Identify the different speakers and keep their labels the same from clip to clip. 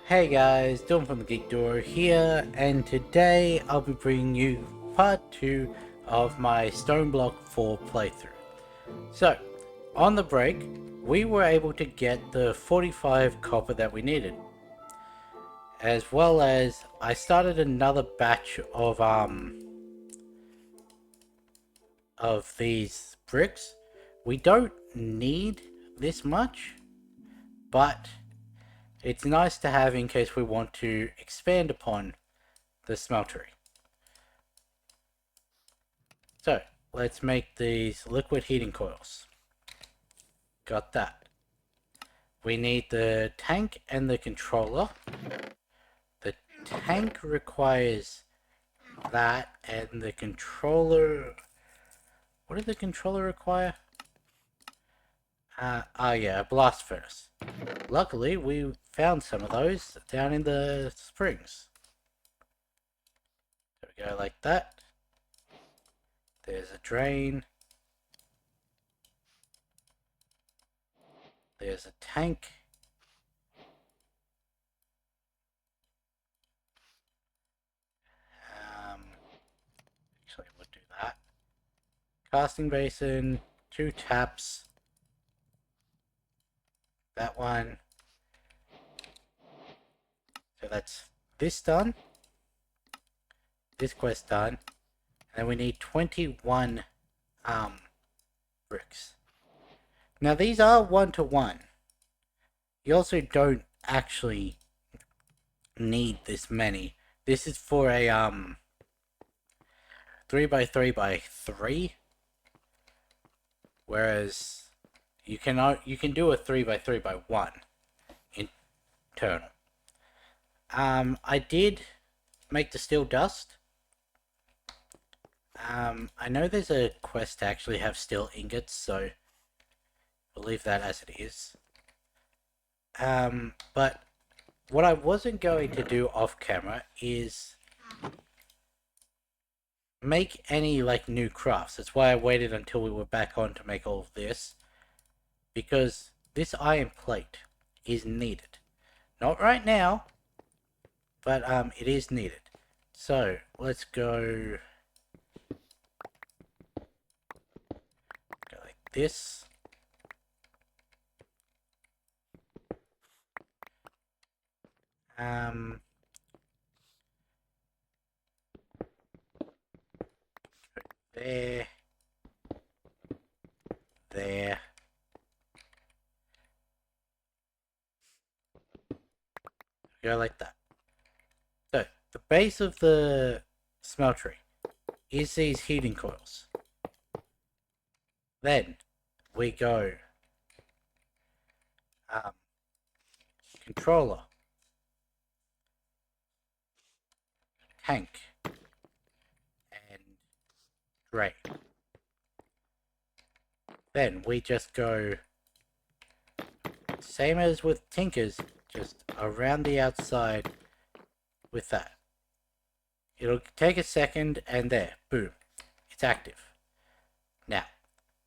Speaker 1: Hey guys, Dylan from the Geek Door here, and today I'll be bringing you part 2 of my Stoneblock 4 playthrough. So, on the break, we were able to get the 45 copper that we needed. As well as, I started another batch of these bricks. We don't need this much, but it's nice to have in case we want to expand upon the smeltery. So, let's make these liquid heating coils. Got that. We need the tank and the controller. The tank requires that, and the controller... What did the controller require? Yeah, a blast furnace. Luckily, we found some of those down in the springs. There we go, like that. There's a drain. There's a tank. Actually, we'll do that. Casting basin, 2 taps. That one. So that's this done. This quest done. And then we need 21 bricks. Now these are 1-to-1. You also don't actually need this many. This is for a 3x3x3, whereas you can do a 3x3x1 internal. I did make the steel dust. I know there's a quest to actually have steel ingots, so we'll leave that as it is. But what I wasn't going to do off camera is make any new crafts. That's why I waited until we were back on to make all of this, because this iron plate is needed. Not right now, but it is needed. So let's go like this. There. There. Go like that. So, the base of the smeltery is these heating coils. Then, we go controller, tank, and drain. Then we just go same as with Tinker's, just around the outside with that. It'll take a second, and there, boom, it's active. Now,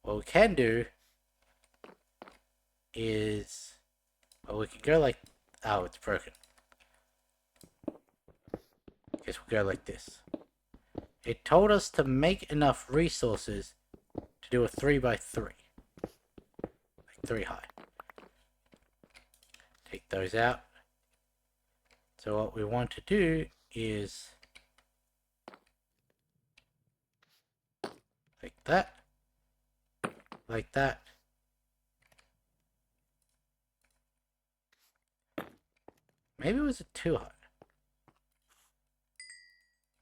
Speaker 1: what we can do is, well, we can go like, oh, it's broken. Guess we'll go like this. It told us to make enough resources to do a 3x3. Like 3 high. Take those out. So what we want to do is like that. Like that. Maybe it was a 2 high.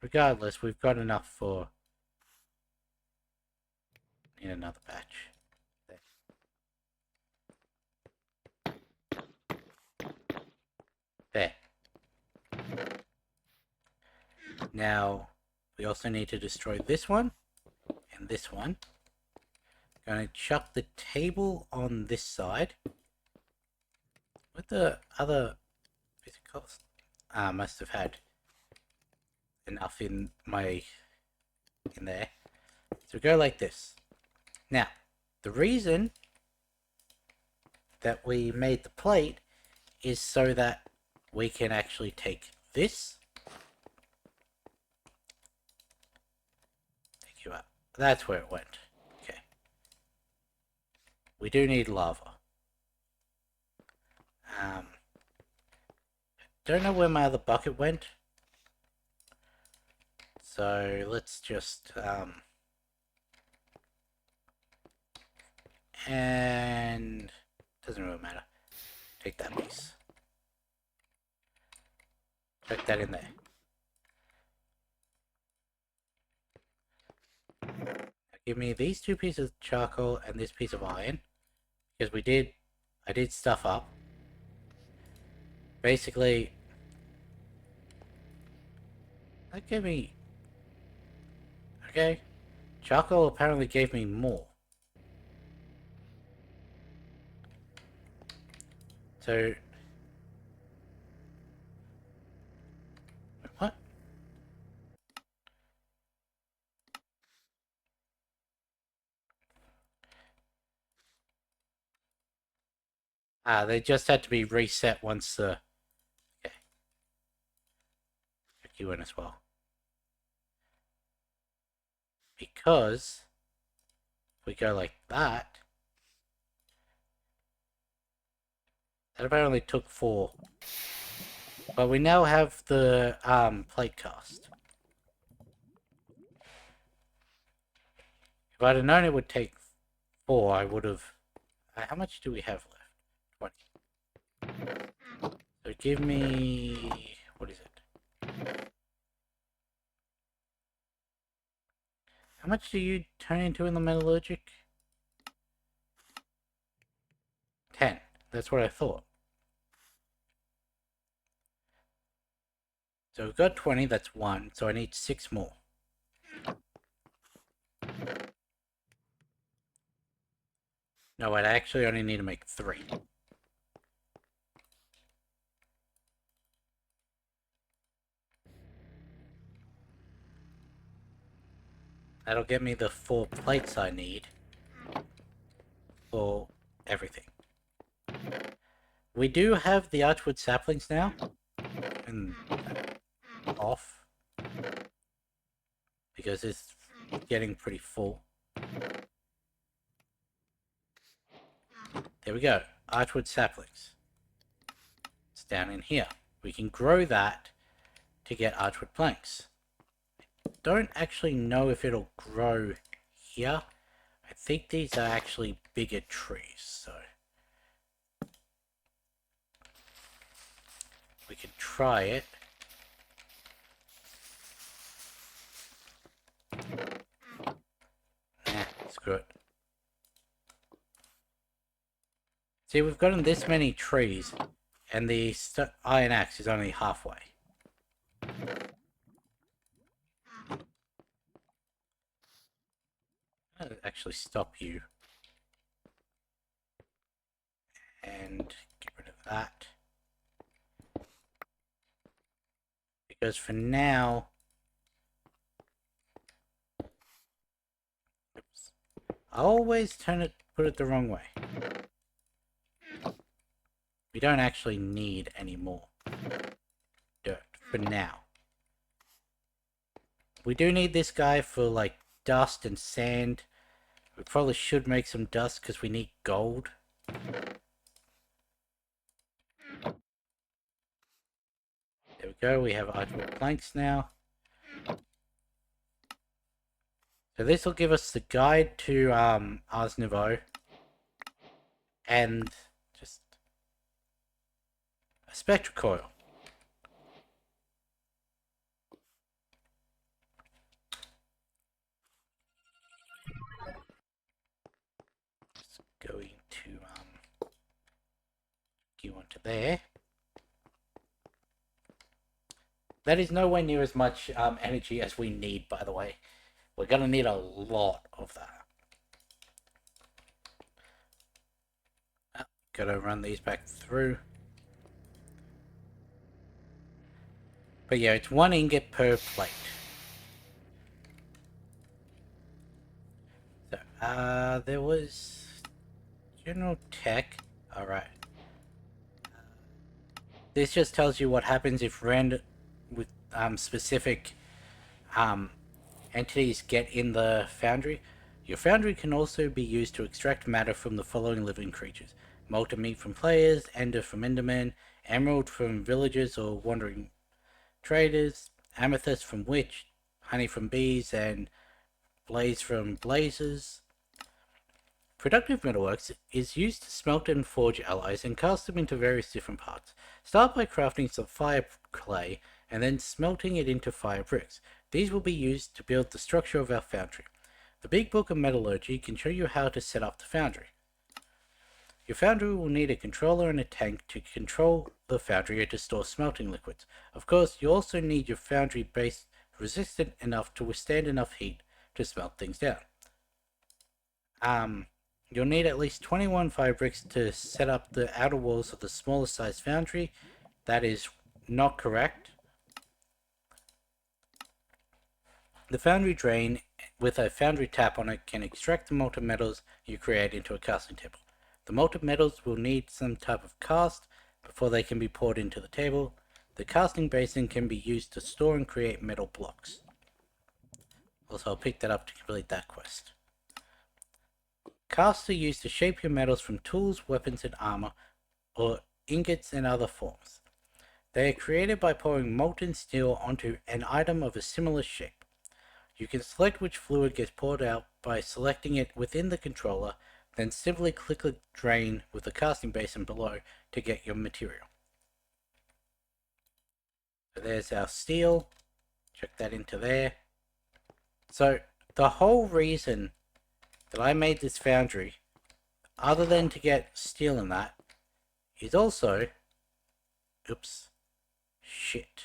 Speaker 1: Regardless, we've got enough for... Need another batch. There. Now, we also need to destroy this one and this one. Gonna chuck the table on this side. What the other piece of cost? Must have had enough in there. So go like this. Now, the reason that we made the plate is so that we can actually take this. Take you up. That's where it went. Okay. We do need lava. Don't know where my other bucket went. So let's just and doesn't really matter. Take that piece. Check that in there. Now give me these 2 pieces of charcoal and this piece of iron. Because I did stuff up. Basically, that gave me, okay, charcoal apparently gave me more. So, what? Ah, they just had to be reset once the, okay, check you in as well. Because, if we go like that, that apparently took 4. But we now have the plate cast. If I'd have known it would take 4, I would have. How much do we have left? 20. So give me. What is it? How much do you turn into in the metallurgic? 10. That's what I thought. So we've got 20, that's 1. So I need 6 more. No, wait, I actually only need to make 3. That'll get me the 4 plates I need for everything. We do have the archwood saplings now. And off. Because it's getting pretty full. There we go. Archwood saplings. It's down in here. We can grow that to get archwood planks. Don't actually know if it'll grow here. I think these are actually bigger trees, so we can try it. Nah, screw it. See, we've gotten this many trees, and the iron axe is only halfway. I'll actually stop you. And get rid of that. Because for now... Oops. I always put it the wrong way. We don't actually need any more dirt for now. We do need this guy for like dust and sand. We probably should make some dust because we need gold. There we go, we have archwood planks now. So this will give us the guide to Ars Nouveau. And just a spectral coil. Just going to go onto there. That is nowhere near as much energy as we need, by the way. We're going to need a lot of that. Gotta run these back through. But yeah, it's 1 ingot per plate. So, there was... General Tech. Alright. This just tells you what happens if random with specific entities get in the foundry. Your foundry can also be used to extract matter from the following living creatures: molten meat from players, ender from endermen, emerald from villagers or wandering traders, amethyst from witch, honey from bees, and blaze from blazers. Productive metalworks is used to smelt and forge alloys and cast them into various different parts. Start by crafting some fire clay and then smelting it into fire bricks. These will be used to build the structure of our foundry. The Big Book of Metallurgy can show you how to set up the foundry. Your foundry will need a controller and a tank to control the foundry or to store smelting liquids. Of course, you also need your foundry base resistant enough to withstand enough heat to smelt things down. You'll need at least 21 fire bricks to set up the outer walls of the smaller size foundry. That is not correct. The foundry drain with a foundry tap on it can extract the molten metals you create into a casting table. The molten metals will need some type of cast before they can be poured into the table. The casting basin can be used to store and create metal blocks. Also, I'll pick that up to complete that quest. Casts are used to shape your metals from tools, weapons, and armor, or ingots and other forms. They are created by pouring molten steel onto an item of a similar shape. You can select which fluid gets poured out by selecting it within the controller, then simply click the drain with the casting basin below to get your material. So there's our steel. Check that into there. So the whole reason that I made this foundry, other than to get steel in that, is also... Oops. Shit.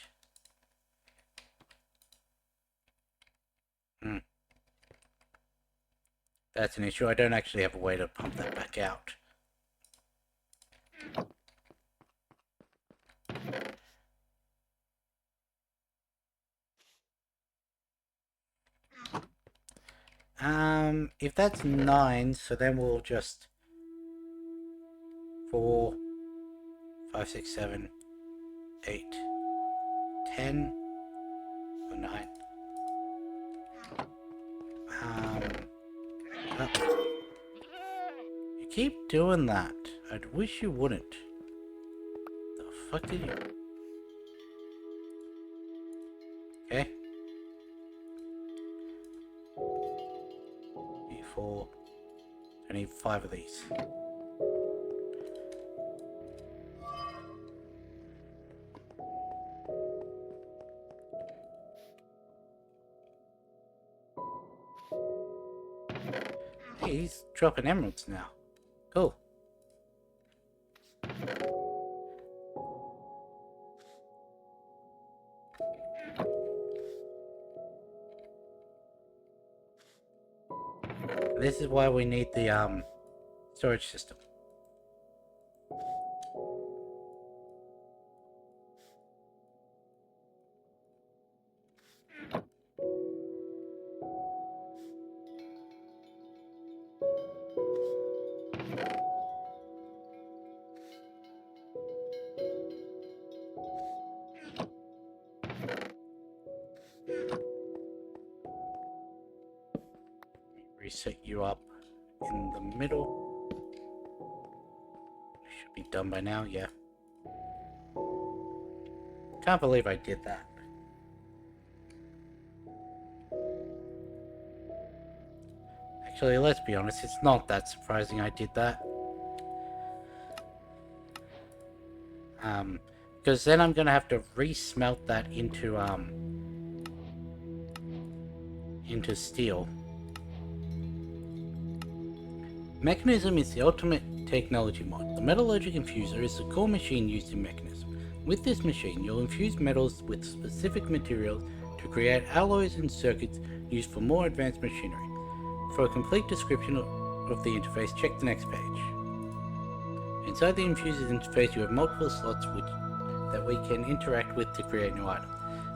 Speaker 1: That's an issue. I don't actually have a way to pump that back out. If that's 9, so then we'll just 4, 5, 6, 7, 8, 10, or 9. You keep doing that. I wish you wouldn't. The fuck did you? Okay. 4. I need 5 of these. Hey, he's dropping emeralds now. Cool. This is why we need the storage system. Reset you up in the middle. Should be done by now, yeah. Can't believe I did that. Actually, let's be honest, it's not that surprising I did that. Because then I'm gonna have to re-smelt that into steel. Mechanism is the ultimate technology mod. The metallurgic infuser is the core machine used in Mechanism. With this machine, you'll infuse metals with specific materials to create alloys and circuits used for more advanced machinery. For a complete description of the interface, check the next page. Inside the infuser's interface, you have multiple slots that we can interact with to create new items.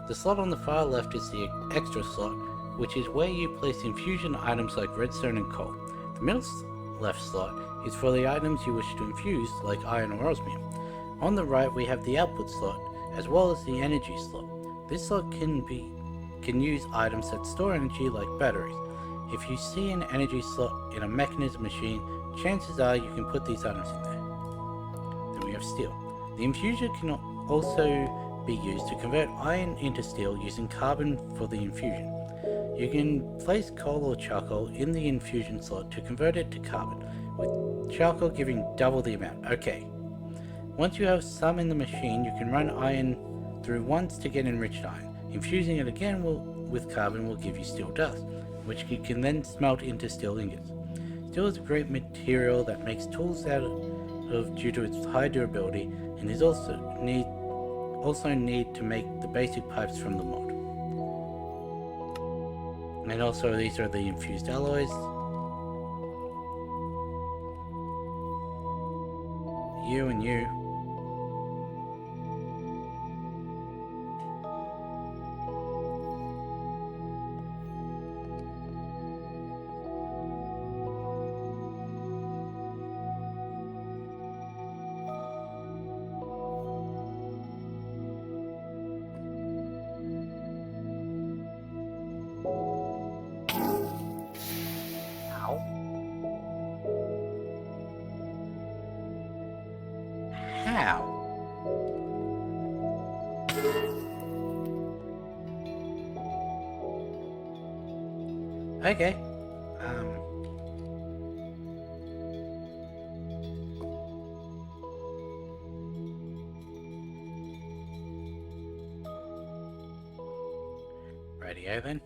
Speaker 1: The slot on the far left is the extra slot, which is where you place infusion items like redstone and coal. The middle left slot is for the items you wish to infuse, like iron or osmium. On the right we have the output slot, as well as the energy slot. This slot can use items that store energy like batteries. If you see an energy slot in a mechanism machine, chances are you can put these items in there. Then we have steel. The infuser can also be used to convert iron into steel using carbon for the infusion. You can place coal or charcoal in the infusion slot to convert it to carbon, with charcoal giving double the amount. Okay. Once you have some in the machine, you can run iron through once to get enriched iron. Infusing it again with carbon will give you steel dust, which you can then smelt into steel ingots. Steel is a great material that makes tools out of due to its high durability, and is also need to make the basic pipes from the mod. And also these are the infused alloys. You and you. Ow. How? Okay. Radio then.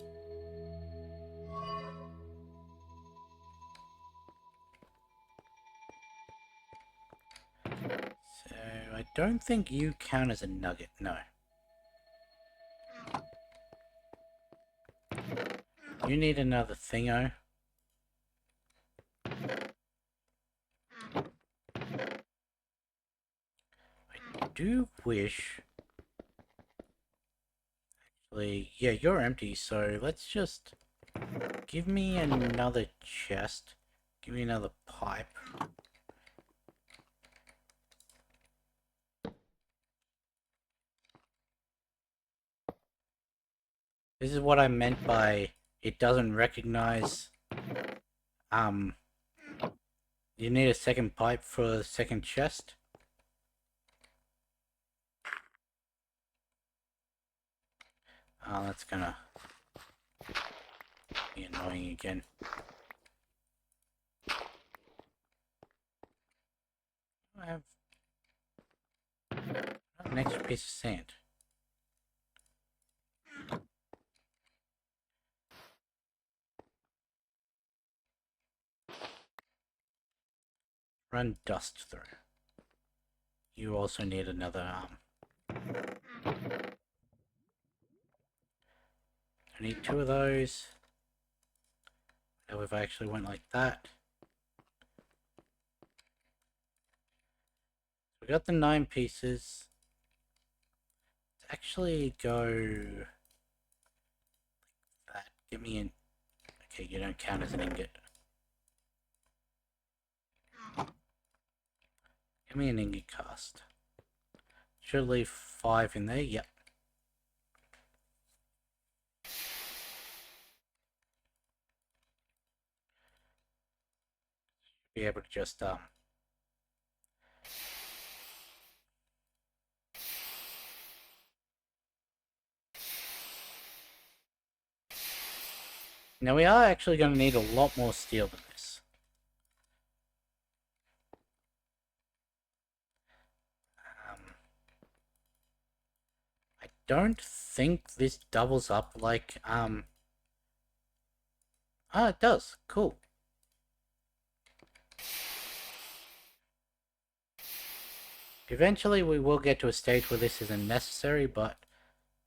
Speaker 1: So I don't think you count as a nugget, no. You need another thingo. I do wish... Actually, yeah, you're empty, so let's just... Give me another chest. Give me another pipe. This is what I meant by it doesn't recognize... You need a second pipe for the second chest. Oh, that's gonna be annoying again. I have an extra piece of sand. Run dust through. You also need another I need 2 of those. Now if I actually went like that. We got the 9 pieces. Let's actually go like that. Give me an... Okay, you don't count as an ingot. Give me an ingot cast. Should leave 5 in there, yep. Be able to just now we are actually going to need a lot more steel than this. I don't think this doubles up like it does. Cool. Eventually we will get to a stage where this isn't necessary, but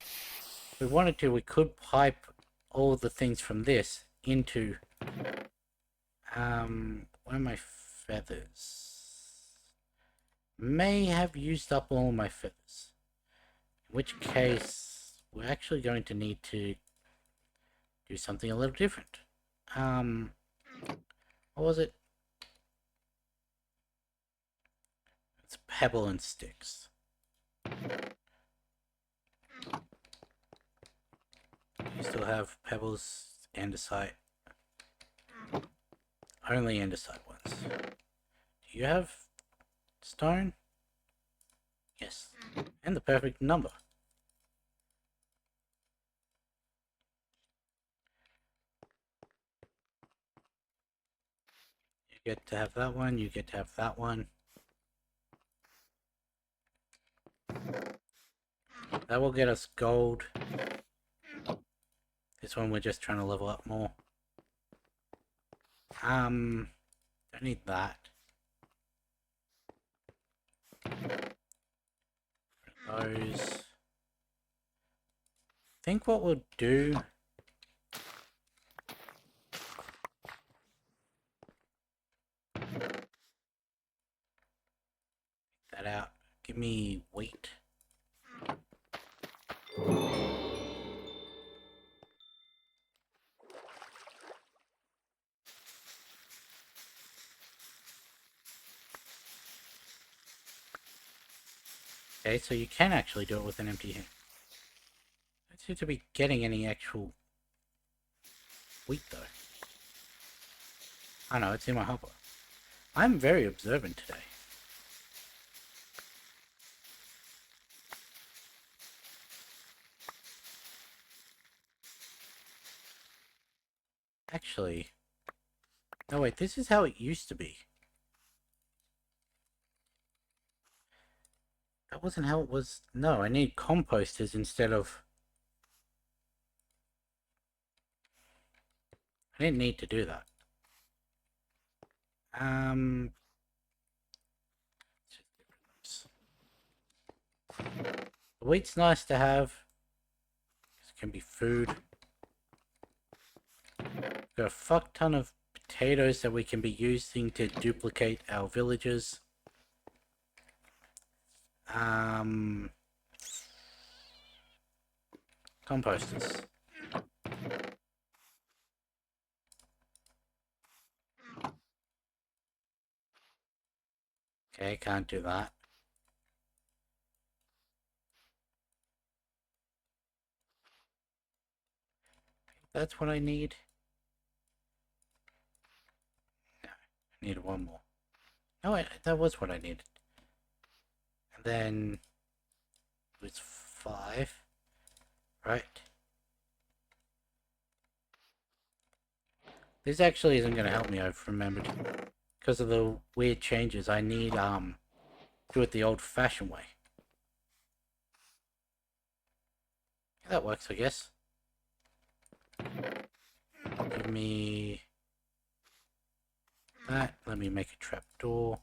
Speaker 1: if we wanted to, we could pipe all the things from this into one of my feathers. May have used up all my feathers. In which case we're actually going to need to do something a little different. What was it? It's pebble and sticks. You still have pebbles, andesite. Only andesite ones. Do you have stone? Yes. And the perfect number. You get to have that one, you get to have that one. That will get us gold. This one we're just trying to level up more. Don't need that. Those. I think what we'll do... that out. Give me wheat. Okay, so you can actually do it with an empty hand. I don't seem to be getting any actual wheat though. I know, it's in my hopper. I'm very observant today. Actually... no wait, this is how it used to be. That wasn't how it was... no, I need composters instead of... I didn't need to do that. The wheat's nice to have. It can be food. Got a fuck ton of potatoes that we can be using to duplicate our villages. Composters. Okay, can't do that. That's what I need. No, I need one more. No, that was what I needed. And then it was 5, right? This actually isn't going to help me, I've remembered. Because of the weird changes, I need, do it the old-fashioned way. That works, I guess. Give me that. Let me make a trapdoor.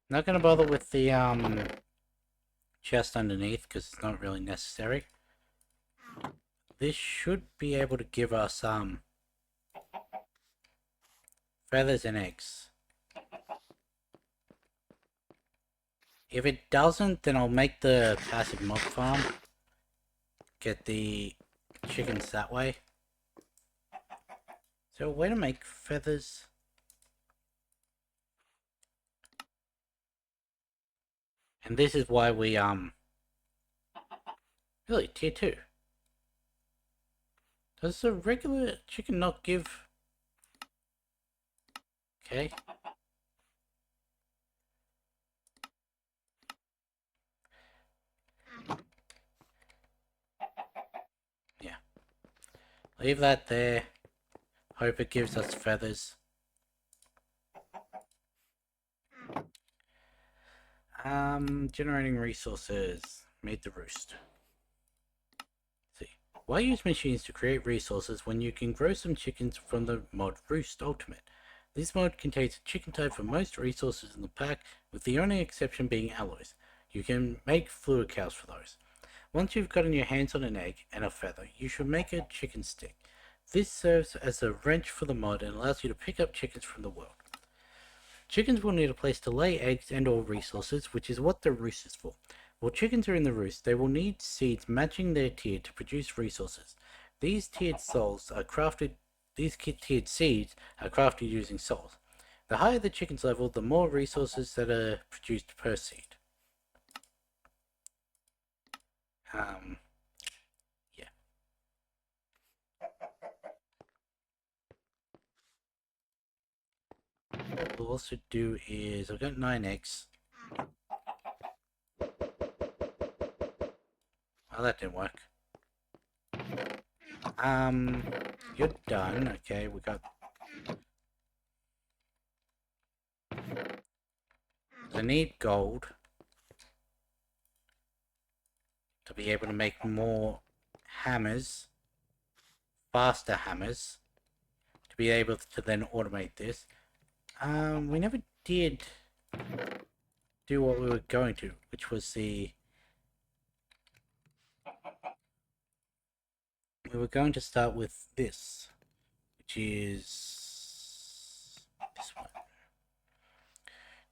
Speaker 1: Not gonna bother with the chest underneath because it's not really necessary. This should be able to give us feathers and eggs. If it doesn't, then I'll make the passive mob farm. Get the chickens that way. So a way to make feathers. And this is why we really tier 2. Does the regular chicken not give... okay. Yeah. Leave that there. Hope it gives us feathers. Generating resources. Made the roost. See. Why use machines to create resources when you can grow some chickens from the mod Roost Ultimate? This mod contains a chicken type for most resources in the pack, with the only exception being alloys. You can make fluid cows for those. Once you've gotten your hands on an egg and a feather, you should make a chicken stick. This serves as a wrench for the mod and allows you to pick up chickens from the world. Chickens will need a place to lay eggs and or resources, which is what the roost is for. While chickens are in the roost, they will need seeds matching their tier to produce resources. These tiered souls are crafted. These tiered seeds are crafted using souls. The higher the chicken's level, the more resources that are produced per seed. Yeah. What we'll also do is, I've got 9 eggs. Oh, that didn't work. You're done. Okay, we got... I need gold to be able to make more hammers, faster hammers, to be able to then automate this. We never did do what we were going to, which was the... We were going to start with this, which is this one.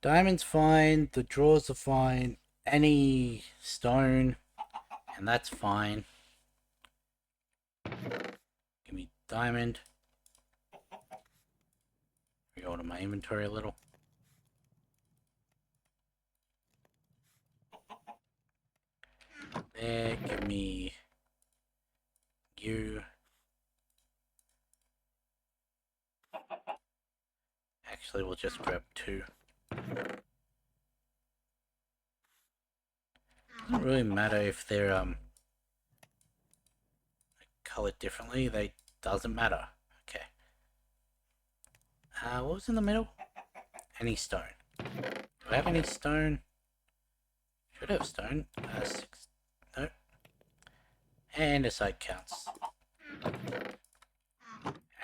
Speaker 1: Diamond's fine, the drawers are fine, any stone, and that's fine. Give me diamond. Reorder my inventory a little. There, give me you. Actually, we'll just grab 2. Doesn't really matter if they're colored differently. They doesn't matter. Okay. What was in the middle? Any stone. Do I have any stone? Should have stone. 6. Nope. And a site counts.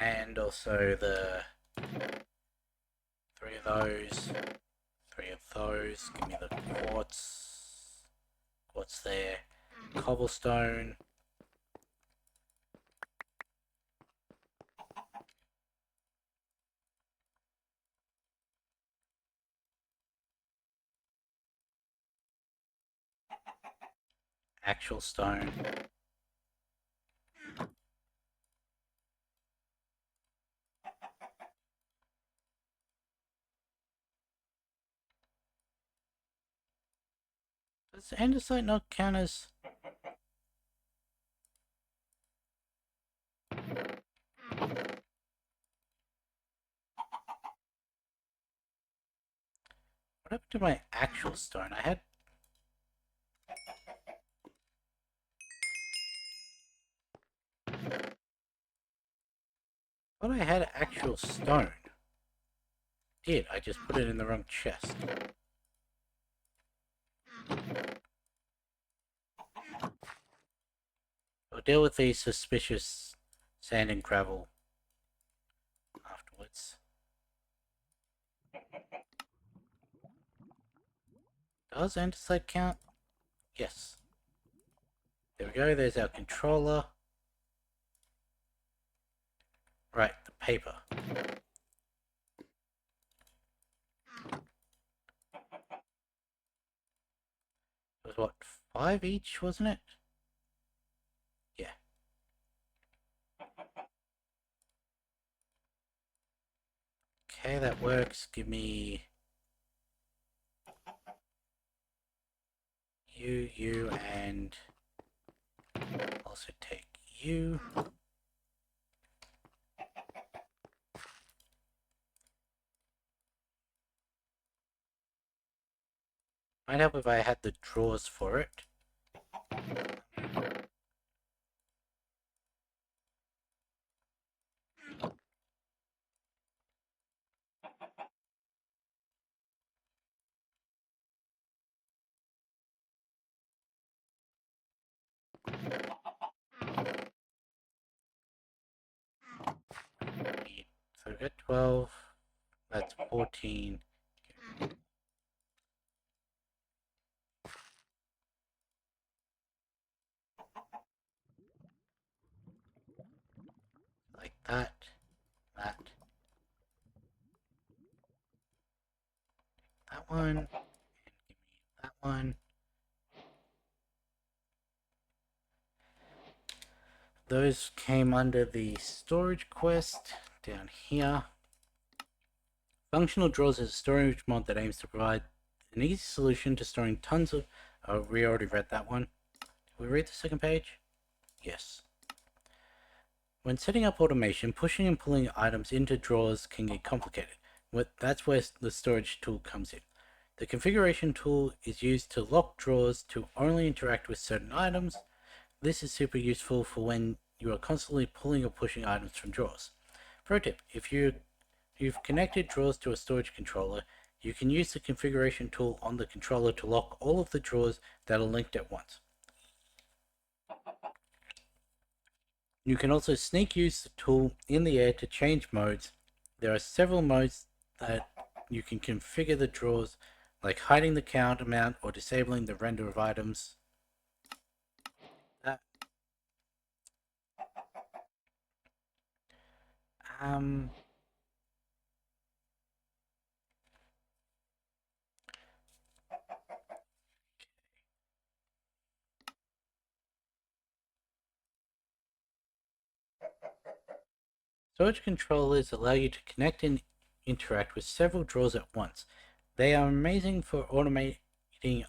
Speaker 1: And also the 3 of those. 3 of those. Give me the quartz. Quartz there. Cobblestone. Actual stone. Does andesite not count as... What happened to my actual stone? I thought I had actual stone. I just put it in the wrong chest. We'll deal with these suspicious sand and gravel afterwards. Does andesite count? Yes. There we go, there's our controller. Right, the paper. It was what, 5 each, wasn't it? Yeah. Okay, that works. Give me you, and also take you. Might help if I had the drawers for it. So we got 12. That's 14. Like that. That. That one. And give me that one. those came under the storage quest down here. Functional Drawers is a storage mod that aims to provide an easy solution to storing tons of... Oh, we already read that one. Did we read the second page? Yes. When setting up automation, pushing and pulling items into drawers can get complicated. That's where the storage tool comes in. The configuration tool is used to lock drawers to only interact with certain items. This is super useful for when you are constantly pulling or pushing items from drawers. Pro tip, if you've connected drawers to a storage controller, you can use the configuration tool on the controller to lock all of the drawers that are linked at once. You can also sneak use the tool in the air to change modes. There are several modes that you can configure the drawers, like hiding the count amount or disabling the render of items. Um, Storage controllers allow you to connect and interact with several drawers at once. They are amazing for automating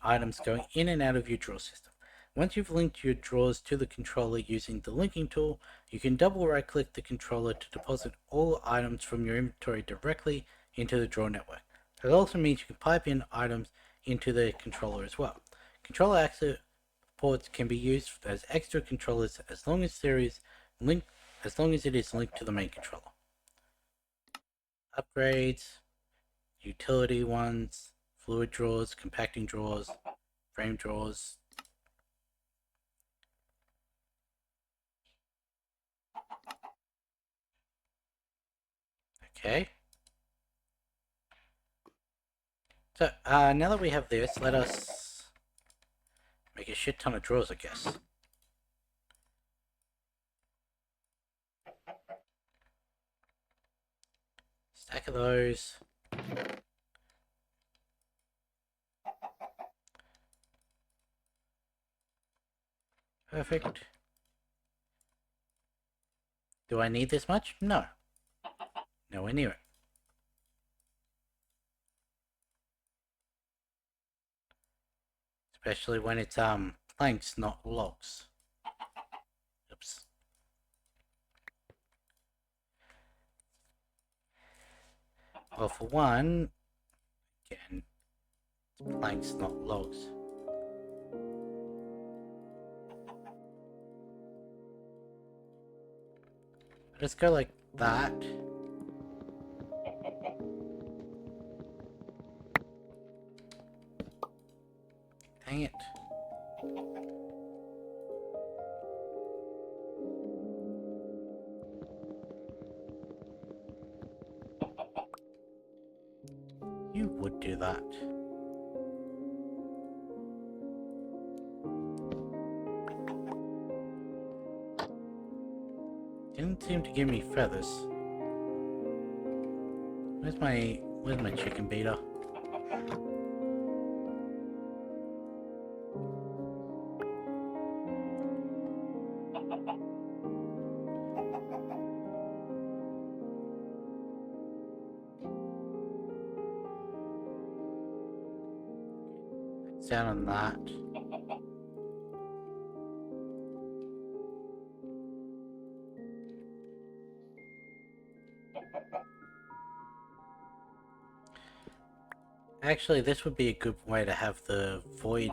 Speaker 1: items going in and out of your drawer system. Once you've linked your drawers to the controller using the linking tool, you can double right click the controller to deposit all items from your inventory directly into the drawer network. It also means you can pipe in items into the controller as well. Controller access ports can be used as extra controllers as long as it is linked to the main controller. Upgrades, utility ones, fluid drawers, compacting drawers, frame drawers. Okay. So, now that we have this, let us make a shit ton of drawers, I guess. Stack of those. Perfect. Do I need this much? No. Nowhere near it. Especially when it's planks, not logs. Oops. Well, for one, again, planks, not logs. Let's go like that. Dang it. You would do that. Didn't seem to give me feathers. Where's my chicken beater? Down on that. Actually, this would be a good way to have the void.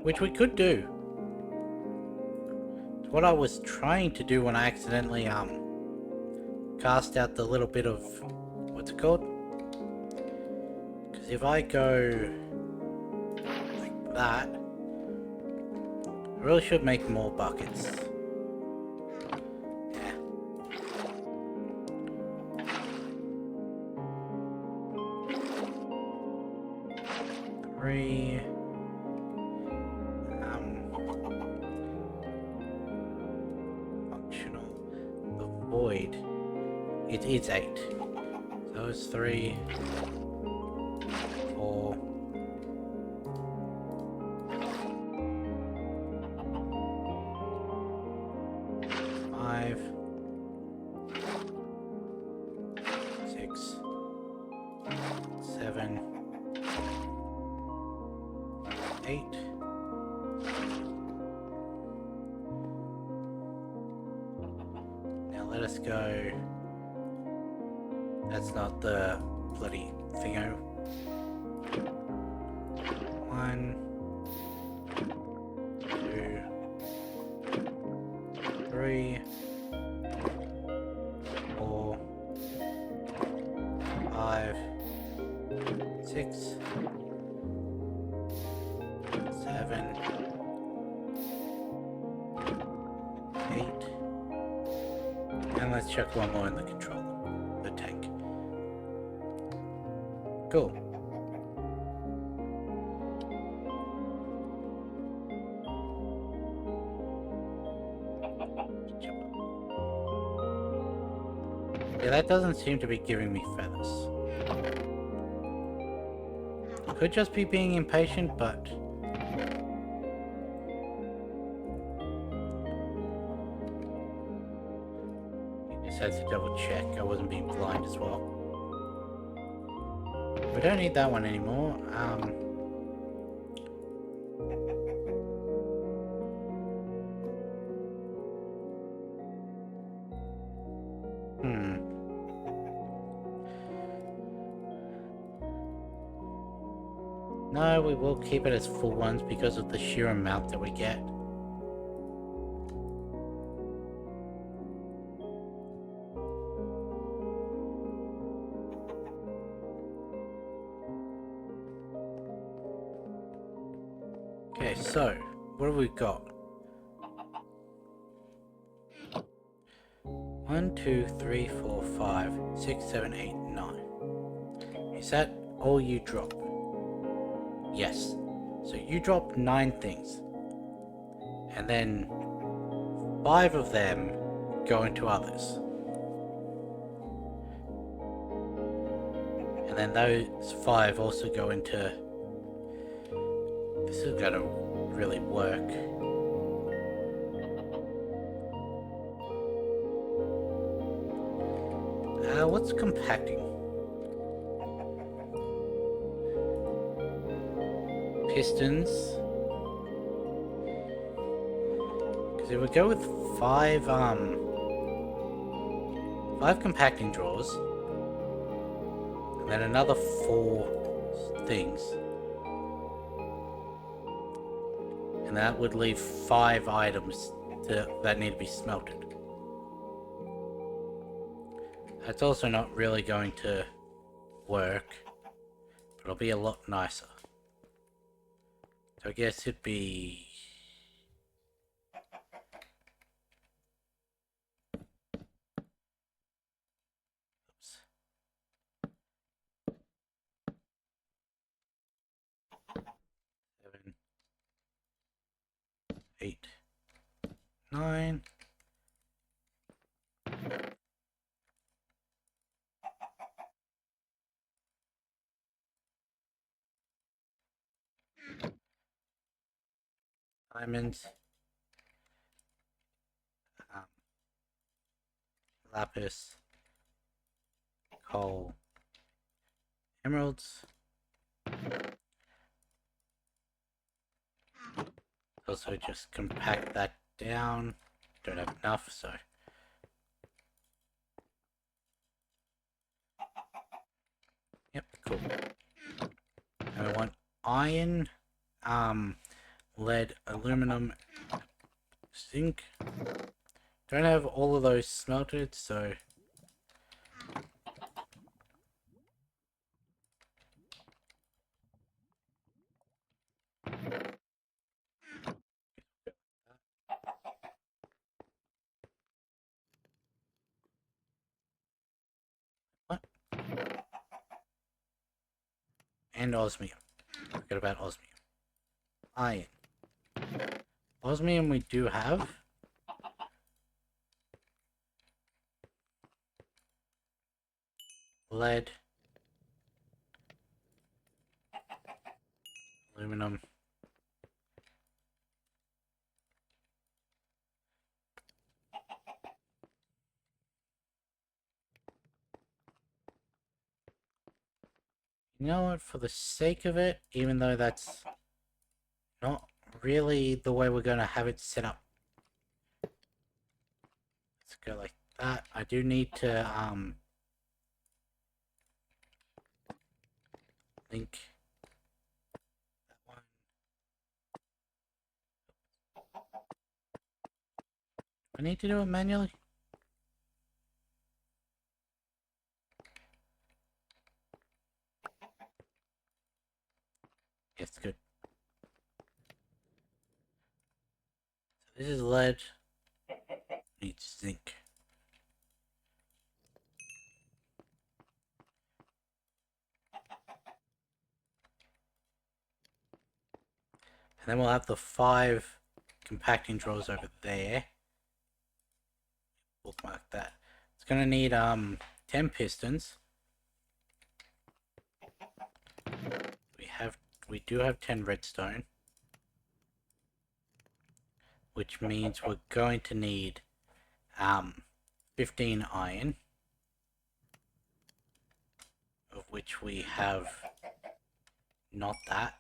Speaker 1: Which we could do. It's what I was trying to do when I accidentally cast out the little bit of, what's it called? Because if I go like that, I really should make more buckets. Yeah. 3. Functional. The void. It's 8. So it's 3, 4, 8. Now let us go. That's not the bloody thingo. 1, 2, 3, 4, 5, 6, 7, 8, and let's check one more in the controller, the tank. Cool. Yeah, that doesn't seem to be giving me feathers. Could just be being impatient, but I just had to double check I wasn't being blind as well. We don't need that one anymore. No, we will keep it as full ones because of the sheer amount that we get. Okay, so what have we got? 1, 2, 3, 4, 5, 6, 7, 8, 9. Is that all you drop? Yes. So you drop 9 things. And then 5 of them go into others. And then those 5 also go into... This is gonna really work. What's compacting? Pistons. Because if we go with 5 compacting drawers, and then another 4 things, and that would leave 5 items that need to be smelted. That's also not really going to work, but it'll be a lot nicer. So I guess it'd be... Oops. 7, 8, 9. Diamonds. Lapis. Coal. Emeralds. Also just compact that down. Don't have enough, so... Yep, cool. And we want iron, lead, aluminum, zinc. Don't have all of those smelted, so... What? And osmium. Forget about osmium. Iron. Osmium we do have. Lead. Aluminum. You know what, for the sake of it, even though that's not really the way we're going to have it set up. Let's go like that. I do need to link that one. I need to do it manually. Yes, good. So this is lead. Needs zinc. And then we'll have the 5 compacting drawers over there. Bookmark that. It's gonna need 10 pistons. We do have 10 redstone, which means we're going to need 15 iron, of which we have not that.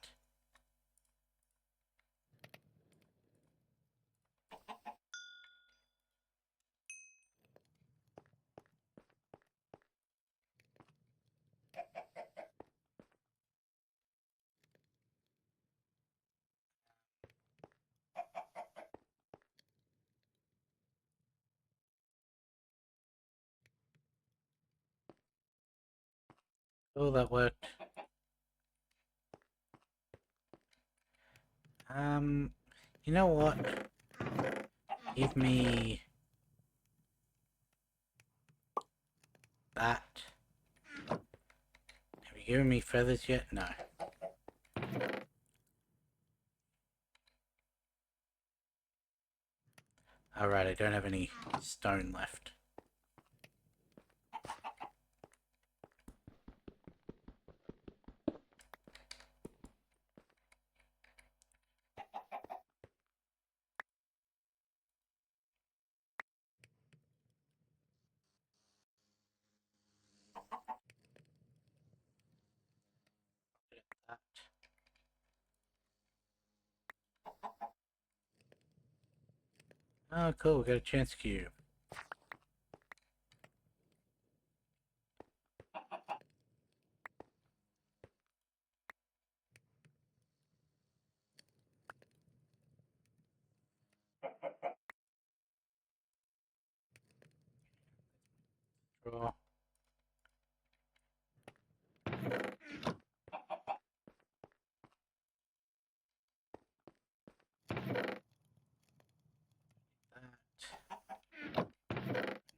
Speaker 1: Oh, that worked. You know what? Give me that. Have you given me feathers yet? No. Alright, I don't have any stone left. That. Oh, cool, we got a chance cube. Draw.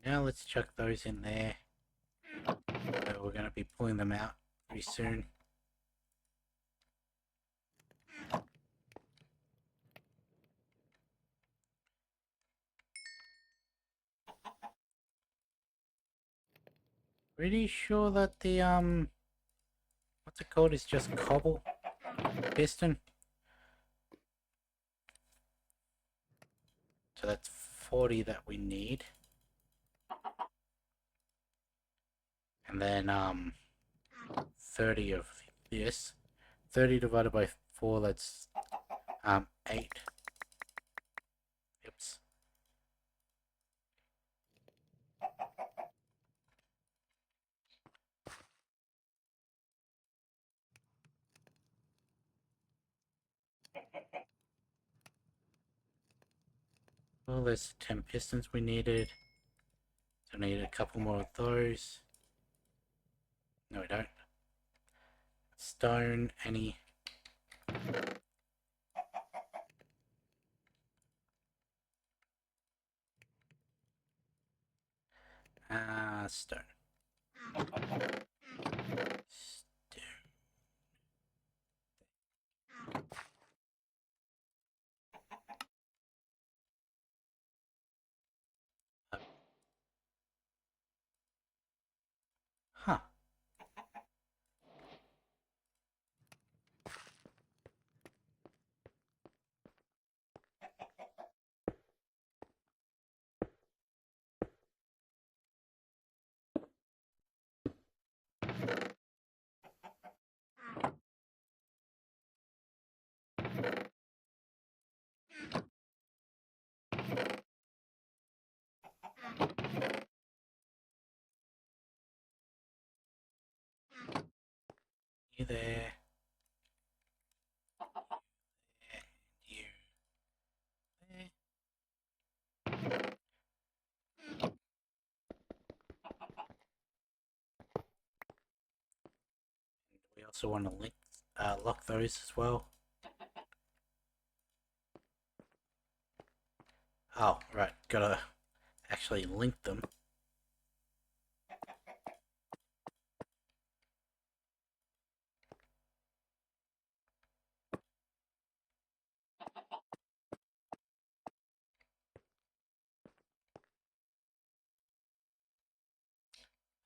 Speaker 1: Now let's chuck those in there. So we're going to be pulling them out pretty soon. Pretty sure that the what's it called, is just cobble piston. So that's 40 that we need. And then 30 of this. 30 divided by 4, that's 8. Oops. Well, there's 10 pistons we needed. So I need a couple more of those. No, we don't. Stone, any. Stone. Huh. You there. You there. We also want to lock those as well. Oh, right. Gotta actually link them.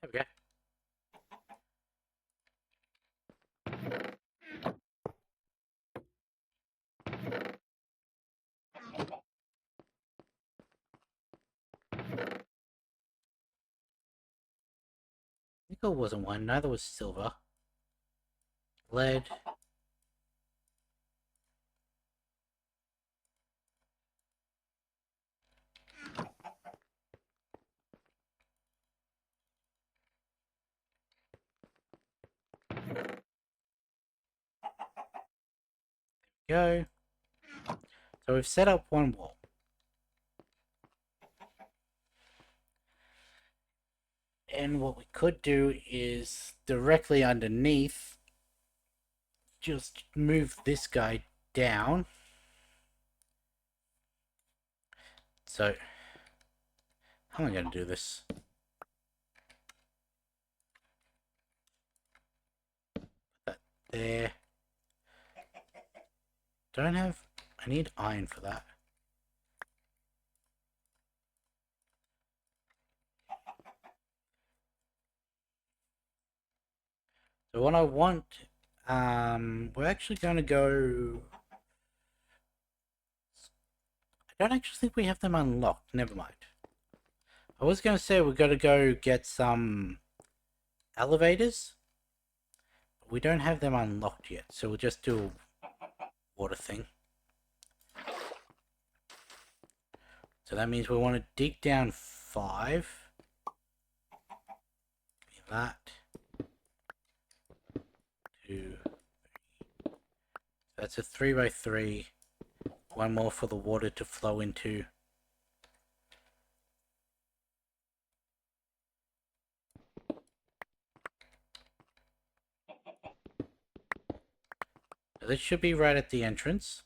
Speaker 1: There we go. Nickel wasn't one, neither was silver. Lead. Go. So we've set up one wall. And what we could do is directly underneath, just move this guy down. So, how am I going to do this? That there. Don't have... I need iron for that. So what I want... we're actually going to go... I don't actually think we have them unlocked. Never mind. I was going to say we've got to go get some elevators. But we don't have them unlocked yet. So we'll just do a water thing. So that means we want to dig down 5. That. 2, 3. That's a 3x3. One more for the water to flow into. So this should be right at the entrance.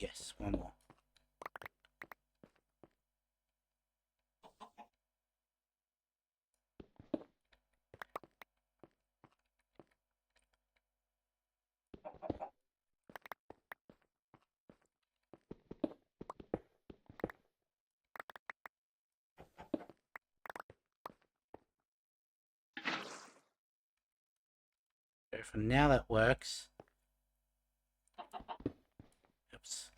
Speaker 1: Yes, one more. So for now that works. Oops.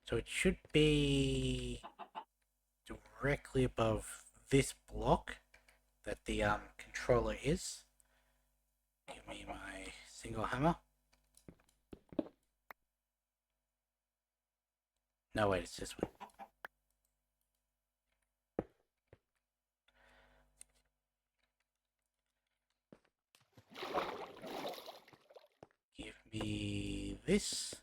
Speaker 1: So it should be directly above this block that the controller is. Give me my single hammer. No, wait, it's this one. Give me this.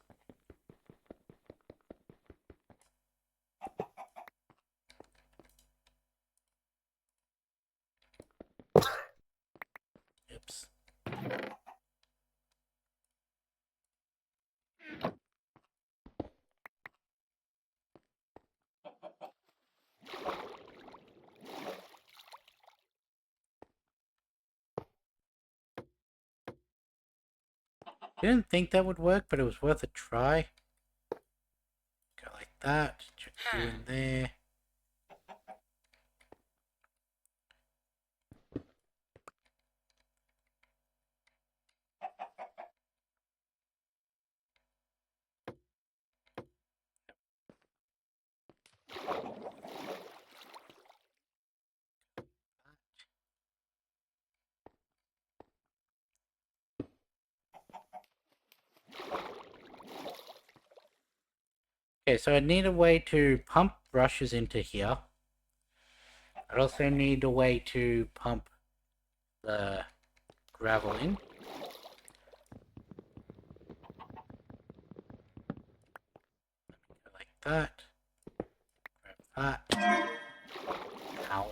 Speaker 1: Oops. Didn't think that would work, but it was worth a try. Go like that. Check you in there. Okay, so I need a way to pump brushes into here. I also need a way to pump the gravel in. Like that. Grab that. Ow.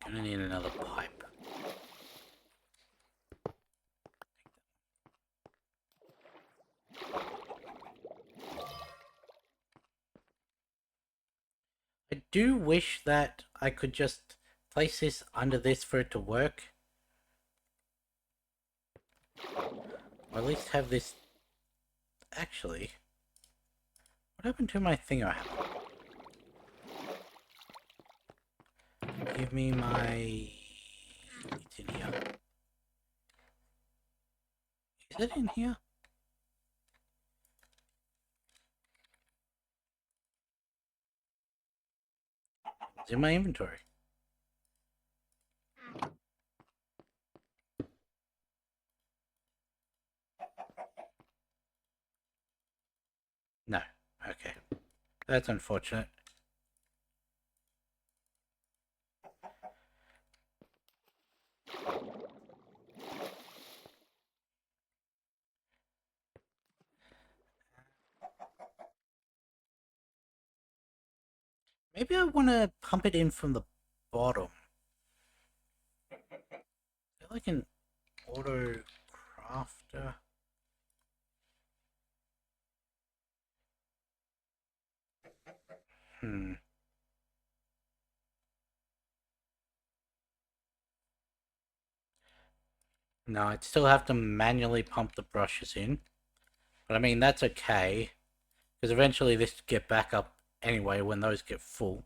Speaker 1: Gonna need another pipe. I do wish that I could just place this under this for it to work. Or at least have this... Actually, what happened to my thing I have? Give me my... It's in here. Is it in here? It's in my inventory. No. Okay. That's unfortunate. Maybe I want to pump it in from the bottom. I feel like an auto crafter. No, I'd still have to manually pump the brushes in. But I mean, that's okay. Because eventually this will get back up anyway when those get full.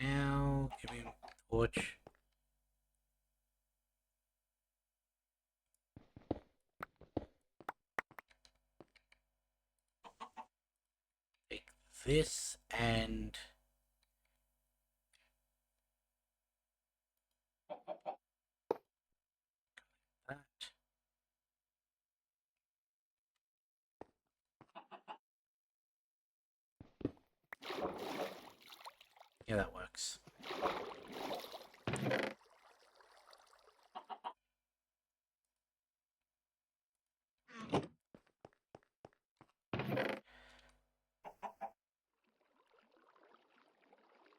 Speaker 1: Now, give me a torch. Take this and... that. Yeah, that works.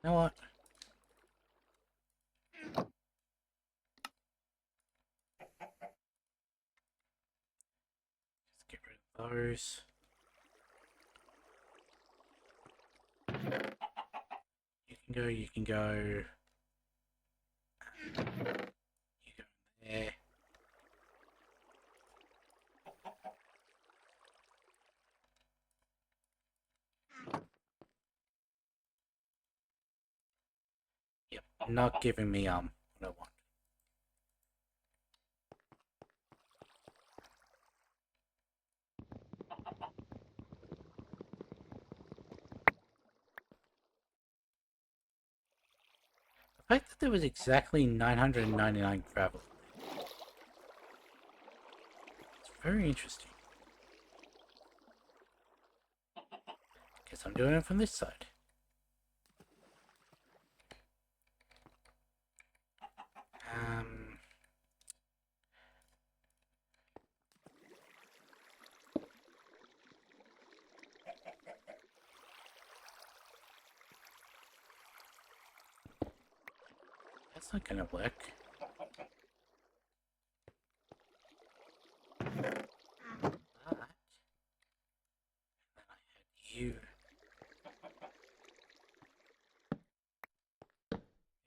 Speaker 1: You know what? Let's get rid of those. You can go, you can go. You go there. Yep, not giving me what I want. The fact that there was exactly 999 gravel. It's very interesting. Guess I'm doing it from this side. Um... That's not gonna work. But... then I had you.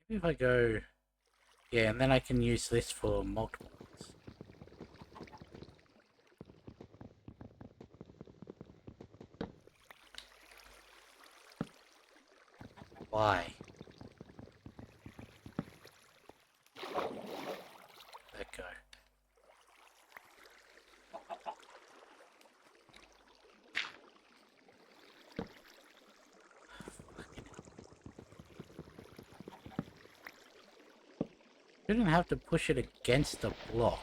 Speaker 1: Maybe if I go... Yeah, and then I can use this for multiple ones. Why? Shouldn't have to push it against the block.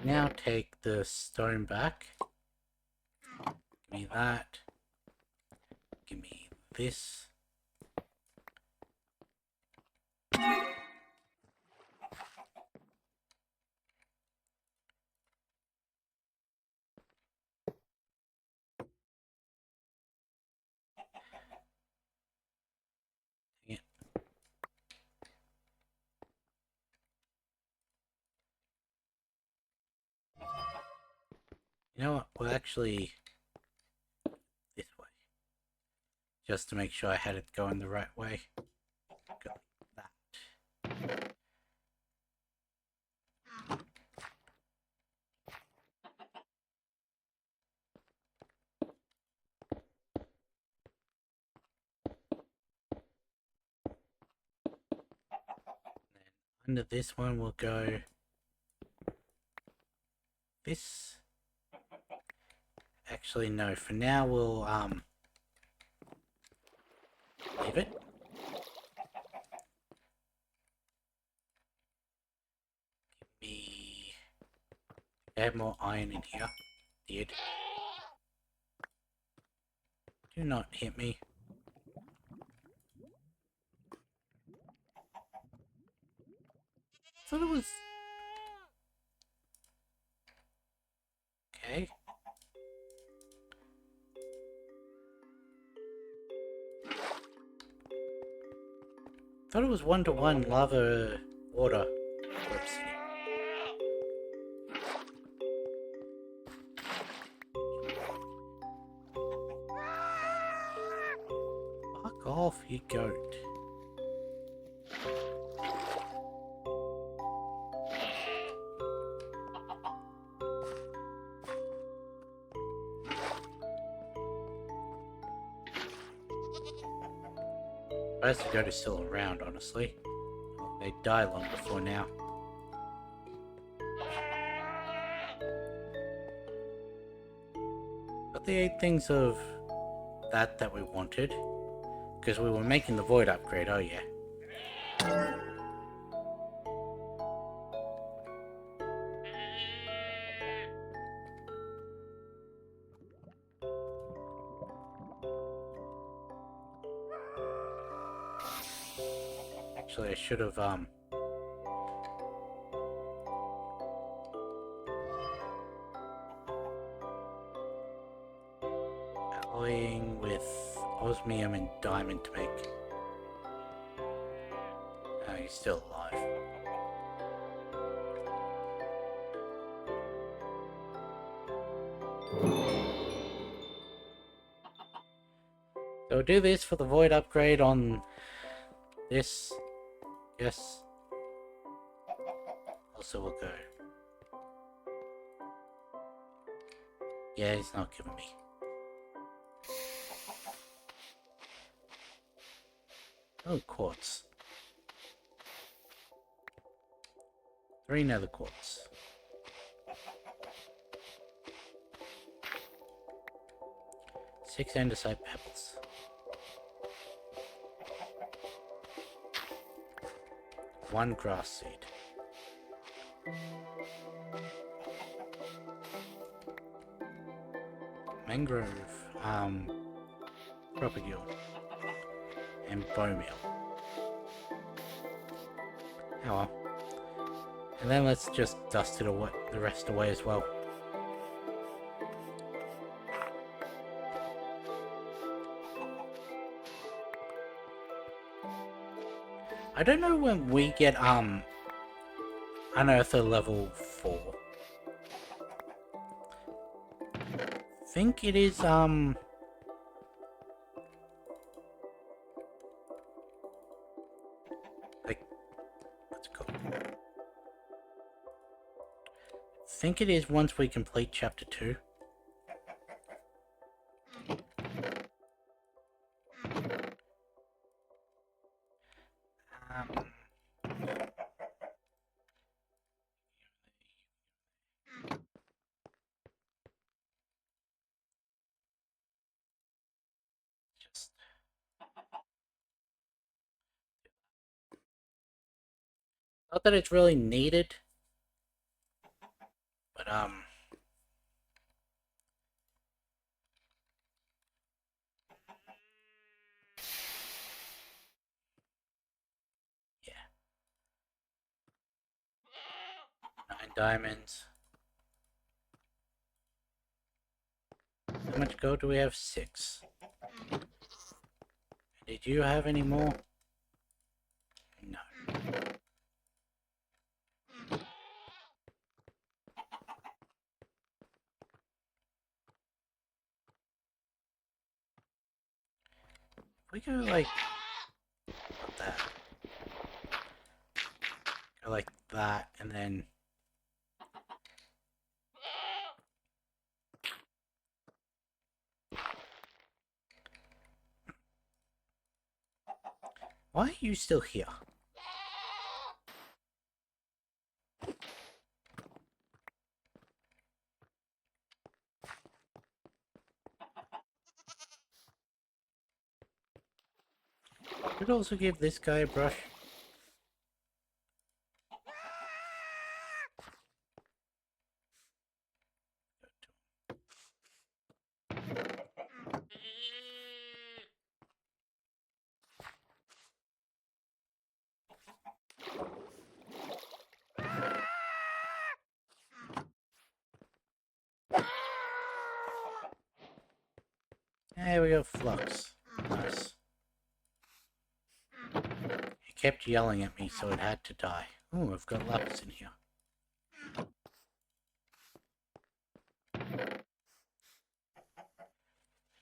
Speaker 1: Now take the stone back. Give me that. Give me this. Yeah. You know what? We'll actually this way. Just to make sure I had it going the right way. Go like that. And then under this one we'll go this. Actually no, for now we'll leave it. Give me add more iron in here. Did. Do not hit me. Thought it was okay. Thought it was 1-to-1 lava water. Whoops. Fuck off, you goat. Surprised the goat is still around, honestly. Well, they die long before now. But the 8 things of that we wanted. Because we were making the void upgrade, oh yeah. Actually, I should have, alloying with osmium and diamond to make... Oh, he's still alive. So we'll do this for the void upgrade on this. Yes. Also we'll go. Yeah, he's not giving me. Oh, quartz. 3 nether quartz. Six andesite pebbles. One grass seed. Mangrove, propagule, and bone meal. Oh well. And then let's just dust it away, the rest away as well. I don't know when we get Unearther level 4. I think it is like, what's it called? I think it is once we complete chapter 2. Just not that it's really needed, but yeah. 9 diamonds. How much gold do we have? 6. Did you have any more? No. We go like that. Go like that, and then why are you still here? Could also give this guy a brush. There we go, Flux. Nice. It kept yelling at me, so it had to die. Oh, I've got lapis in here.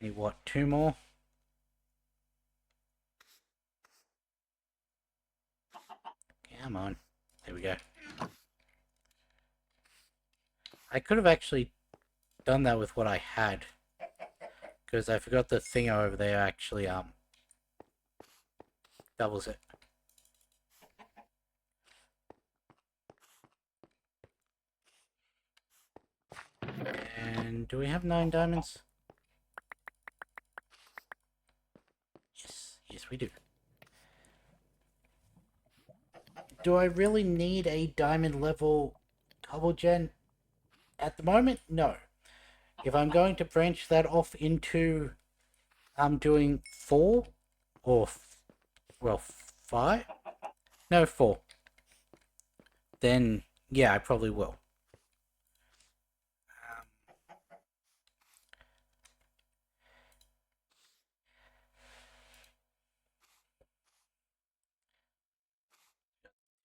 Speaker 1: Need what, 2 more? Come on. There we go. I could have actually done that with what I had. Because I forgot the thing over there actually, doubles it. And do we have 9 diamonds? Yes, yes we do. Do I really need a diamond level double gen? At the moment, no. If I'm going to branch that off into doing 4 or well 5, no 4, then yeah, I probably will.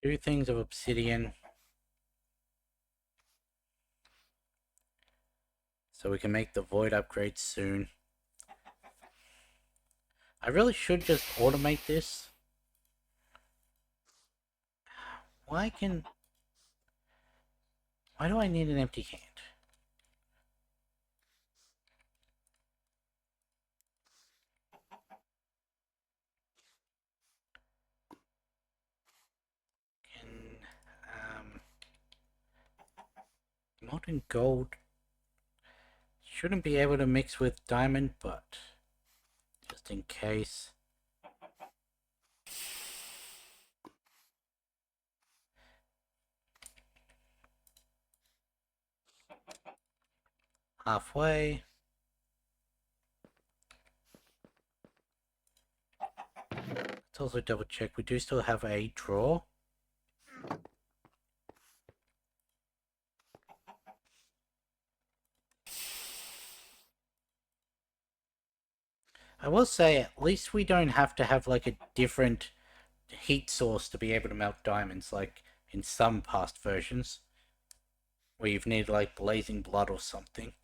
Speaker 1: Two things of obsidian, so we can make the void upgrade soon. I really should just automate this. Why do I need an empty hand? Can molten gold shouldn't be able to mix with diamond, but just in case. Halfway. Let's also double check. We do still have a drawer. I will say, at least we don't have to have like a different heat source to be able to melt diamonds, like in some past versions, where you've needed like blazing blood or something.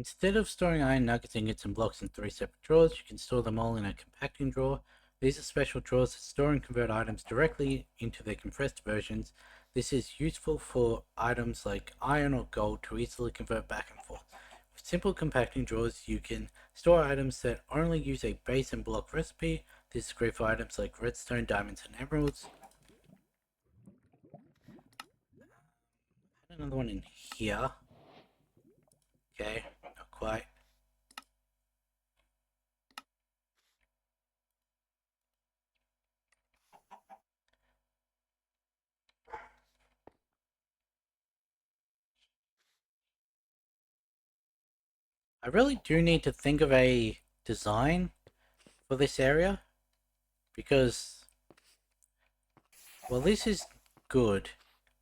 Speaker 1: Instead of storing iron nuggets, ingots, and blocks in 3 separate drawers, you can store them all in a compacting drawer. These are special drawers that store and convert items directly into their compressed versions. This is useful for items like iron or gold to easily convert back and forth. With simple compacting drawers, you can store items that only use a base and block recipe. This is great for items like redstone, diamonds, and emeralds. Another one in here. Okay, not quite. I really do need to think of a design for this area because, well, this is good.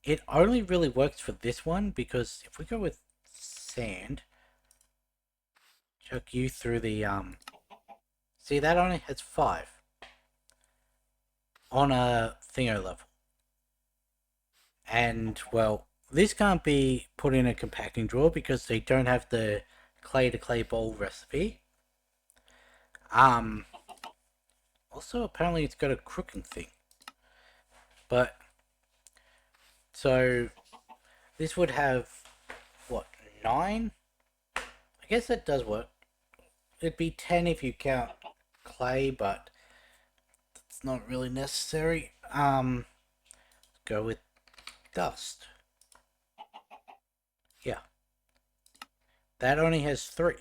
Speaker 1: It only really works for this one because if we go with sand, chuck you through the, see, that only has 5 on a thingo level. And, well, this can't be put in a compacting drawer because they don't have the clay to clay bowl recipe. Also, apparently it's got a crooking thing. But, so, this would have, what, 9? I guess that does work. It'd be 10 if you count clay, but it's not really necessary. Go with dust. Yeah. That only has 3.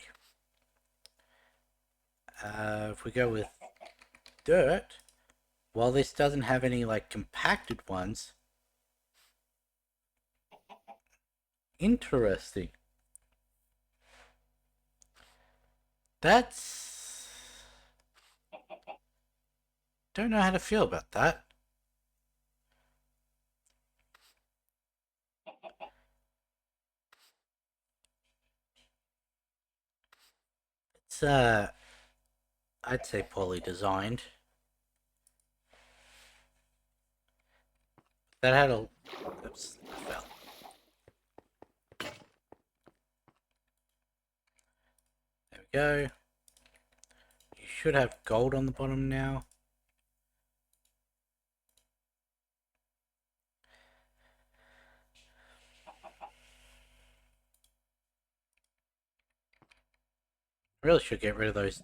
Speaker 1: If we go with dirt, while this doesn't have any, like, compacted ones, interesting. That's... Don't know how to feel about that. It's, I'd say poorly designed. That had a... Oops, I fell. There we go. You should have gold on the bottom now. Really should get rid of those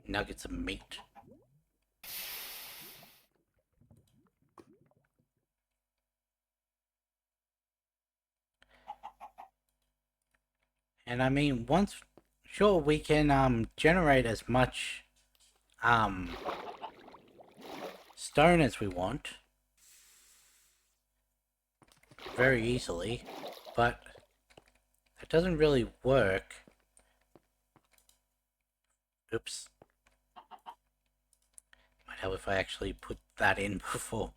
Speaker 1: nuggets of meat. And I mean, once sure we can generate as much stone as we want very easily, but it doesn't really work. Oops. Might help if I actually put that in before.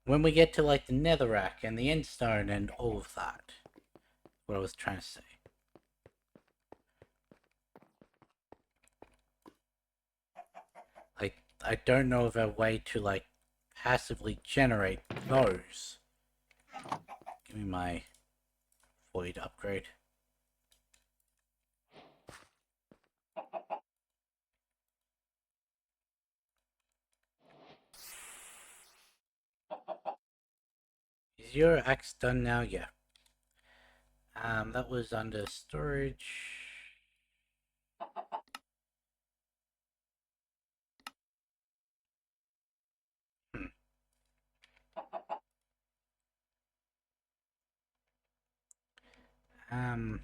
Speaker 1: When we get to like the netherrack and the endstone and all of that, what I was trying to say. Like, I don't know of a way to like passively generate those. Give me my void upgrade. Is your axe done now? Yeah. That was under storage. Hmm. Um.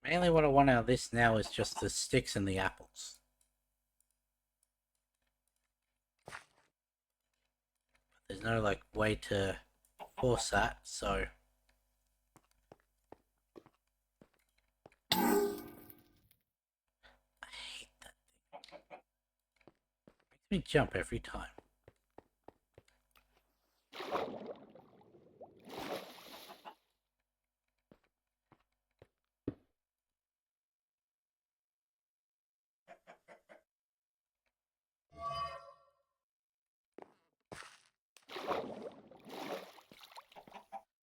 Speaker 1: Mainly what I want out of this now is just the sticks and the apples. There's no like way to force that, so I hate that thing. Makes me jump every time.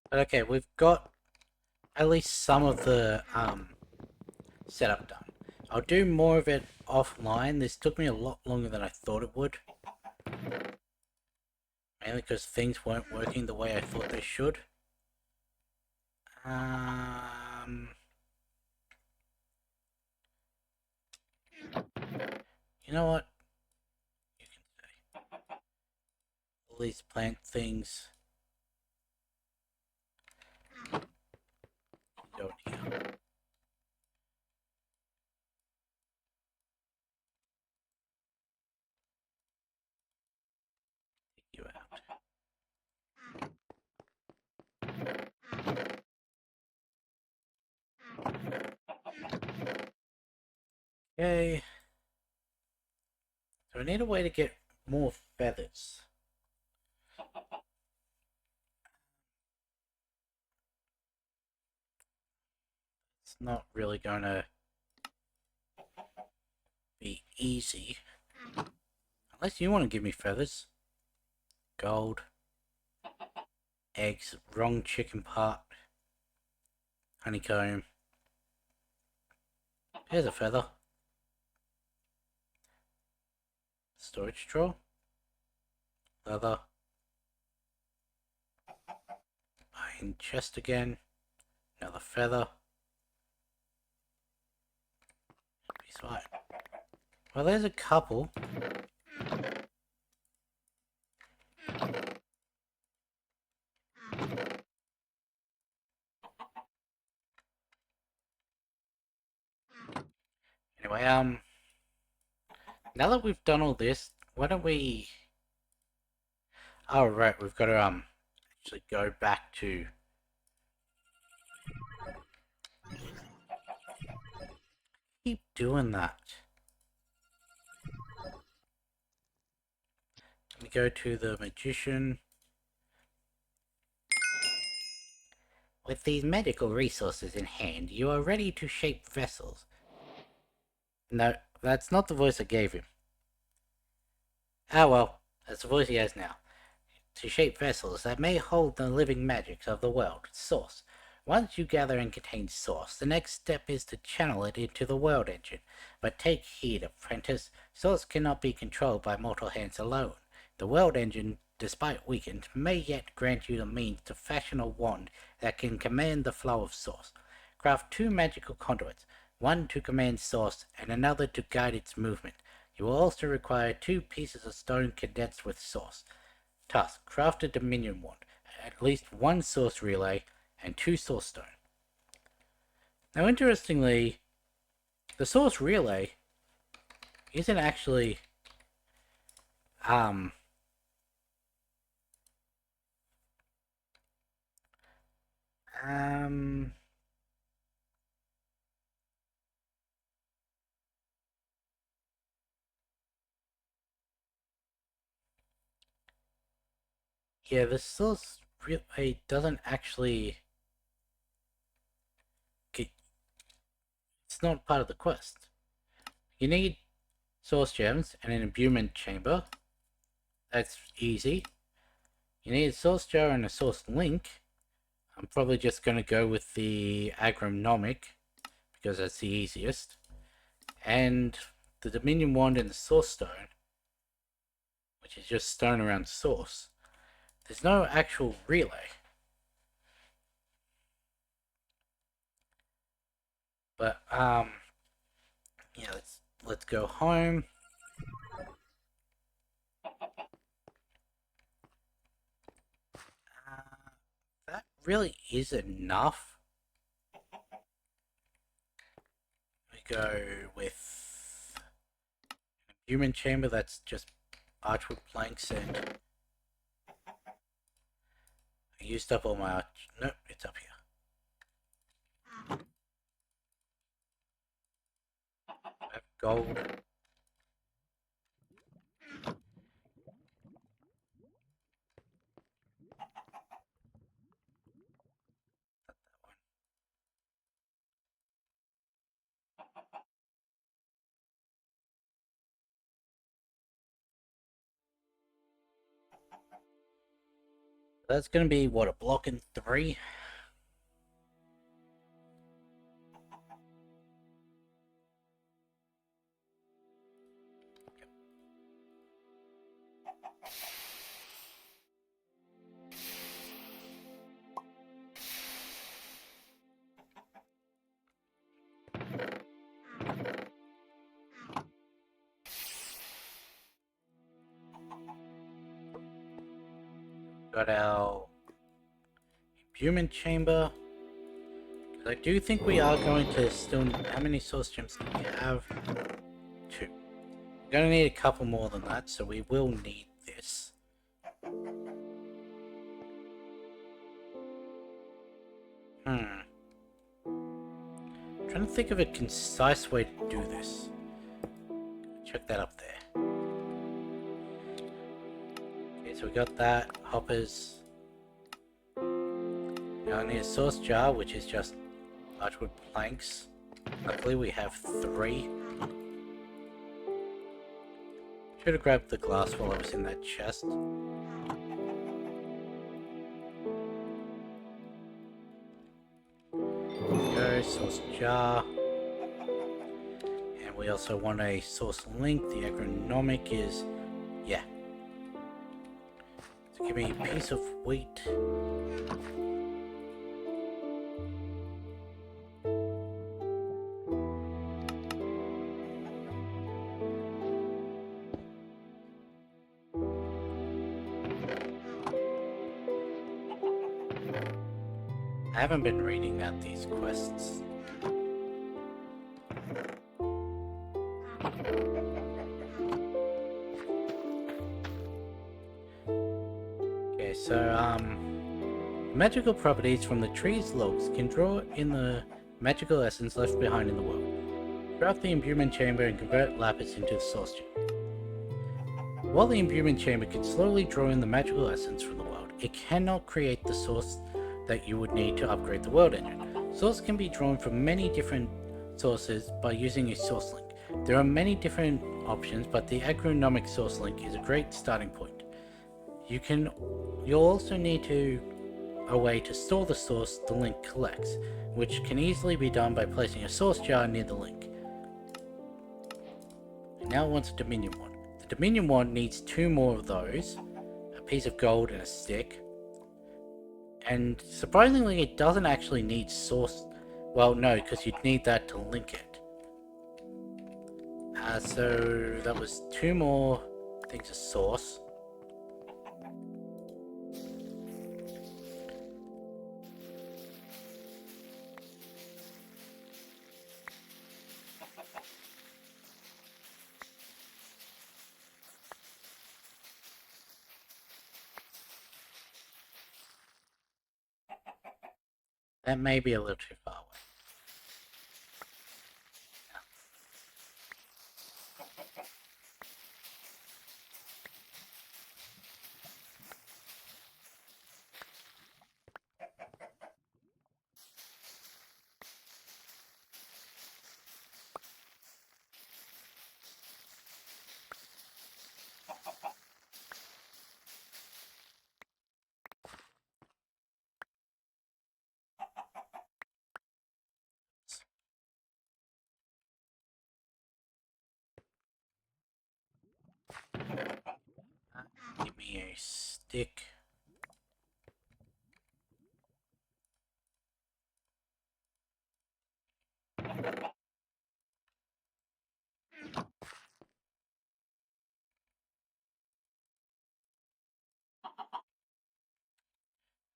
Speaker 1: But okay, we've got at least some of the setup done. I'll do more of it offline. This took me a lot longer than I thought it would. Mainly because things weren't working the way I thought they should. You know what? You can say. All these plant things go in here. Take you out. Okay. So I need a way to get more feathers. It's not really gonna be easy. Unless you want to give me feathers. Gold. Eggs. Wrong chicken part. Honeycomb. Here's a feather. Storage drawer. Leather. Iron chest again. Another feather. Piece of iron. Well, there's a couple. Anyway, now that we've done all this, why don't we... Oh, right, we've got to, actually go back to... Keep doing that. Let me go to the magician. With these medical resources in hand, you are ready to shape vessels. No, that's not the voice I gave him. Ah well, that's the voice he has now. To shape vessels that may hold the living magics of the world, Source. Once you gather and contain Source, the next step is to channel it into the world engine. But take heed, apprentice, Source cannot be controlled by mortal hands alone. The world engine, despite weakened, may yet grant you the means to fashion a wand that can command the flow of Source. Craft 2 magical conduits, one to command Source and another to guide its movement. You will also require 2 pieces of stone condensed with Source. Task: craft a Dominion wand, at least 1 Source relay, and 2 Source stone. Now, interestingly, the Source relay isn't actually, um, um, yeah, the Source relay doesn't actually get, it's not part of the quest. You need Source gems and an imbuement chamber. That's easy. You need a Source jar and a Source link. I'm probably just going to go with the agronomic because that's the easiest. And the Dominion wand and the Source stone, which is just stone around Source. There's no actual relay. But yeah, let's go home. That really is enough. We go with human chamber. That's just archwood planks, and I used up all my arch. Nope, it's up here. I have gold. That's going to be, what, a block in 3? Got our imbuement chamber. Because I do think we are going to still... How many source gems do we have? 2. We're going to need a couple more than that, so we will need this. I'm trying to think of a concise way to do this. Check that up there. Okay, so we got that. Hoppers. Now I need a source jar, which is just largewood planks. Luckily we have 3. Should have grabbed the glass while I was in that chest. There we go, source jar. And we also want a source link. The agronomic is... yeah. So give me a piece of wheat. I haven't been reading out these quests. Okay, so magical properties from the tree's logs can draw in the magical essence left behind in the world. Craft the imbuement chamber and convert lapis into the source gem. While the imbuement chamber can slowly draw in the magical essence from the world, it cannot create the source that you would need to upgrade the world engine. Source can be drawn from many different sources by using a source link. There are many different options, but the agronomic source link is a great starting point. You'll also need a way to store the source the link collects, which can easily be done by placing a source jar near the link. And now it wants a Dominion wand. The Dominion wand needs 2 more of those, a piece of gold and a stick. And surprisingly, it doesn't actually need source. Well, no, because you'd need that to link it. So that was 2 more things of source. That may be a little too far away. Give me a stick.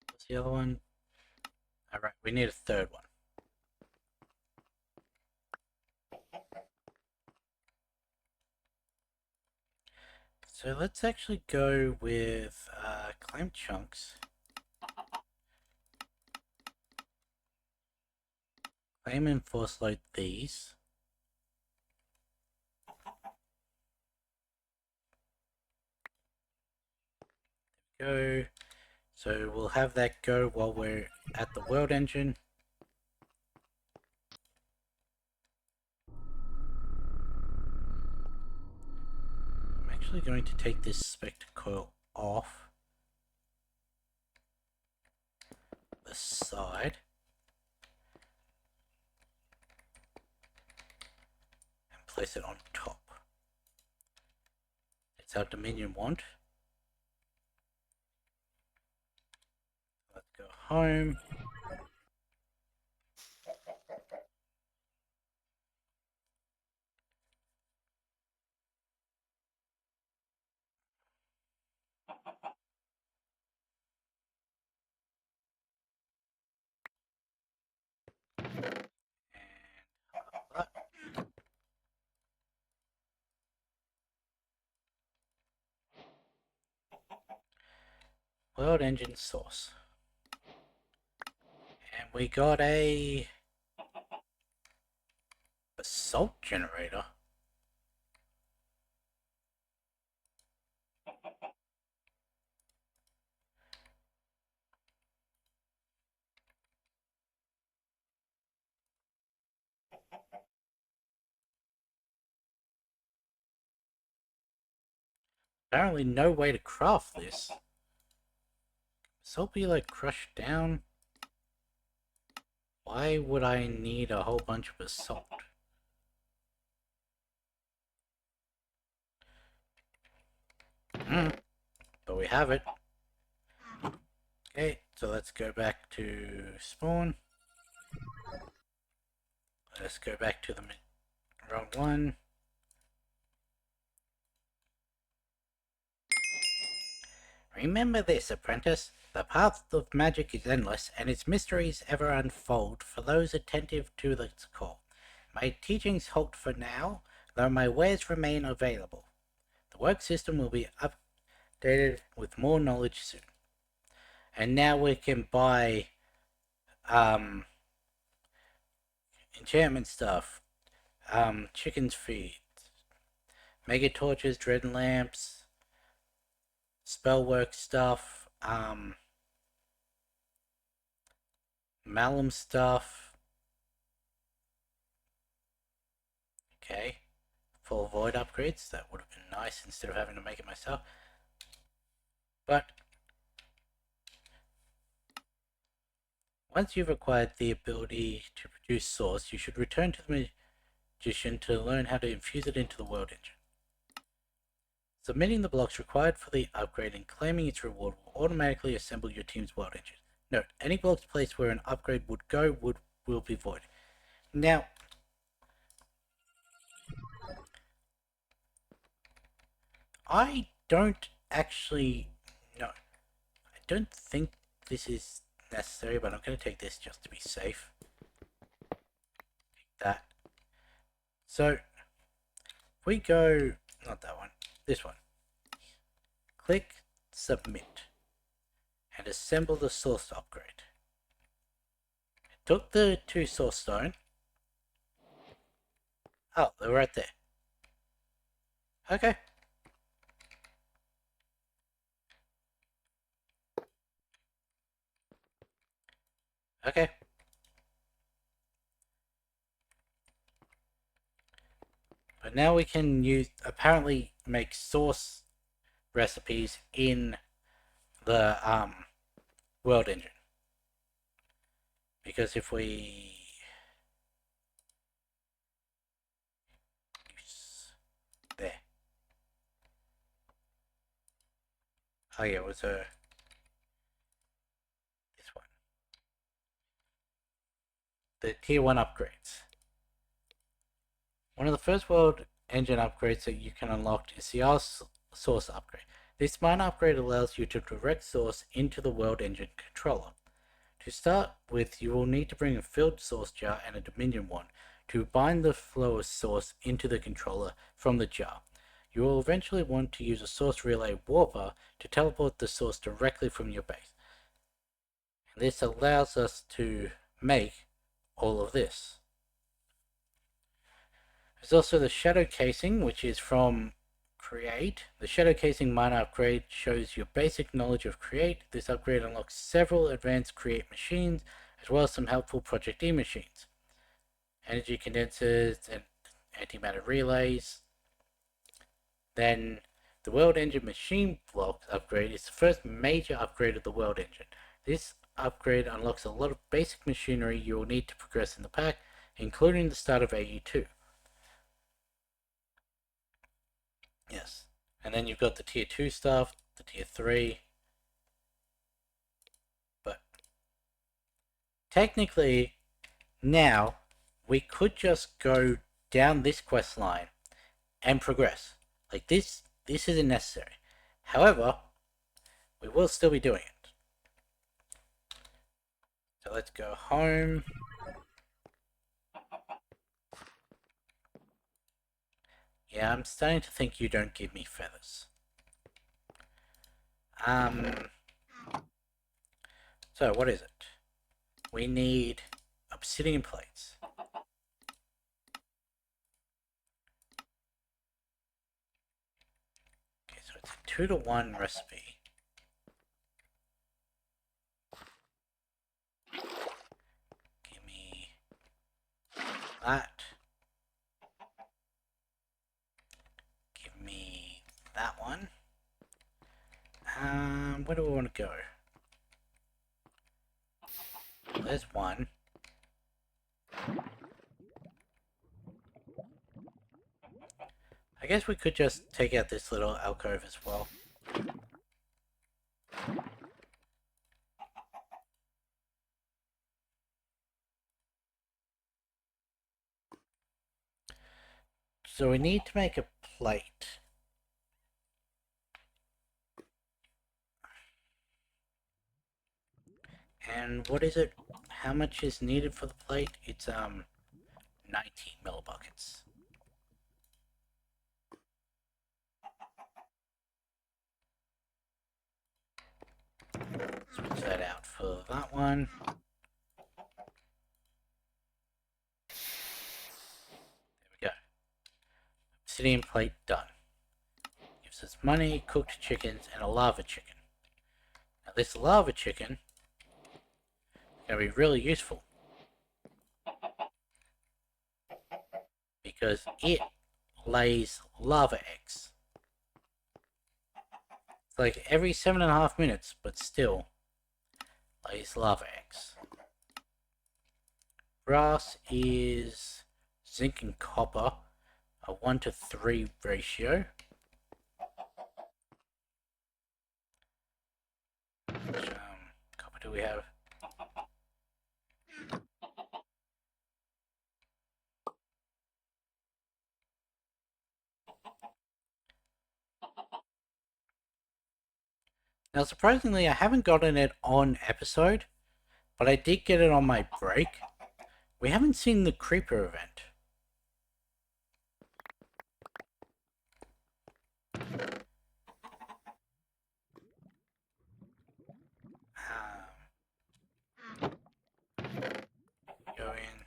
Speaker 1: What's the other one? Alright, we need a 3rd one. So let's actually go with clam chunks. Claim and force load these. Go. So we'll have that go while we're at the world engine. I'm actually going to take this spectre coil off. side and place it on top. It's our Dominion wand. Let's go home. And world engine source. And we got a basalt generator. Apparently no way to craft this. Basalt be like crushed down? Why would I need a whole bunch of basalt? But we have it. Okay, so let's go back to spawn. Let's go back to the wrong one. Remember this, apprentice. The path of magic is endless, and its mysteries ever unfold for those attentive to its call. My teachings halt for now, though my wares remain available. The work system will be updated with more knowledge soon. And now we can buy enchantment stuff, chicken's feet, mega torches, dread lamps, spellwork stuff, malum stuff. Okay, full void upgrades. That would have been nice instead of having to make it myself. But once you've acquired the ability to produce source, you should return to the magician to learn how to infuse it into the world engine. Submitting the blocks required for the upgrade and claiming its reward will automatically assemble your team's world engine. Note, any blocks placed where an upgrade would go will be void. Now, I don't actually know. I don't think this is necessary, but I'm going to take this just to be safe. Take that. So, if we go, not that one, this one. Click submit and assemble the source upgrade. It took the 2 source stone. Oh, they're right there. Okay. Okay. But now we can apparently make source recipes in the world engine. Because if we use there. Oh yeah, it was this one. The tier 1 upgrades. One of the first world engine upgrades that you can unlock is the source upgrade. This minor upgrade allows you to direct source into the world engine controller. To start with, you will need to bring a filled source jar and a Dominion wand to bind the flow of source into the controller from the jar. You will eventually want to use a source relay warper to teleport the source directly from your base. And this allows us to make all of this. There's also the shadow casing, which is from Create. The shadow casing minor upgrade shows your basic knowledge of Create. This upgrade unlocks several advanced Create machines, as well as some helpful Project E machines. Energy condensers and antimatter relays. Then the World Engine machine block upgrade is the first major upgrade of the World Engine. This upgrade unlocks a lot of basic machinery you will need to progress in the pack, including the start of AE2. Yes. And then you've got the tier 2 stuff, the tier 3. But technically, now we could just go down this quest line and progress. Like this isn't necessary. However, we will still be doing it. So let's go home. Yeah, I'm starting to think you don't give me feathers. So what is it? We need obsidian plates. Okay, so it's a 2-to-1 recipe. Give me that. Give me that one. Where do we want to go? There's one. I guess we could just take out this little alcove as well. So we need to make a plate. And what is it? How much is needed for the plate? It's 19 millibuckets. Switch that out for that one. There we go. Obsidian plate done. Gives us money, cooked chickens, and a lava chicken. Now this lava chicken is going to be really useful, because it lays lava eggs. It's like every 7.5 minutes, but still lays lava eggs. Brass is zinc and copper, a 1-to-3 ratio. Which copper do we have? Now, surprisingly, I haven't gotten it on episode, but I did get it on my break. We haven't seen the creeper event. Go in.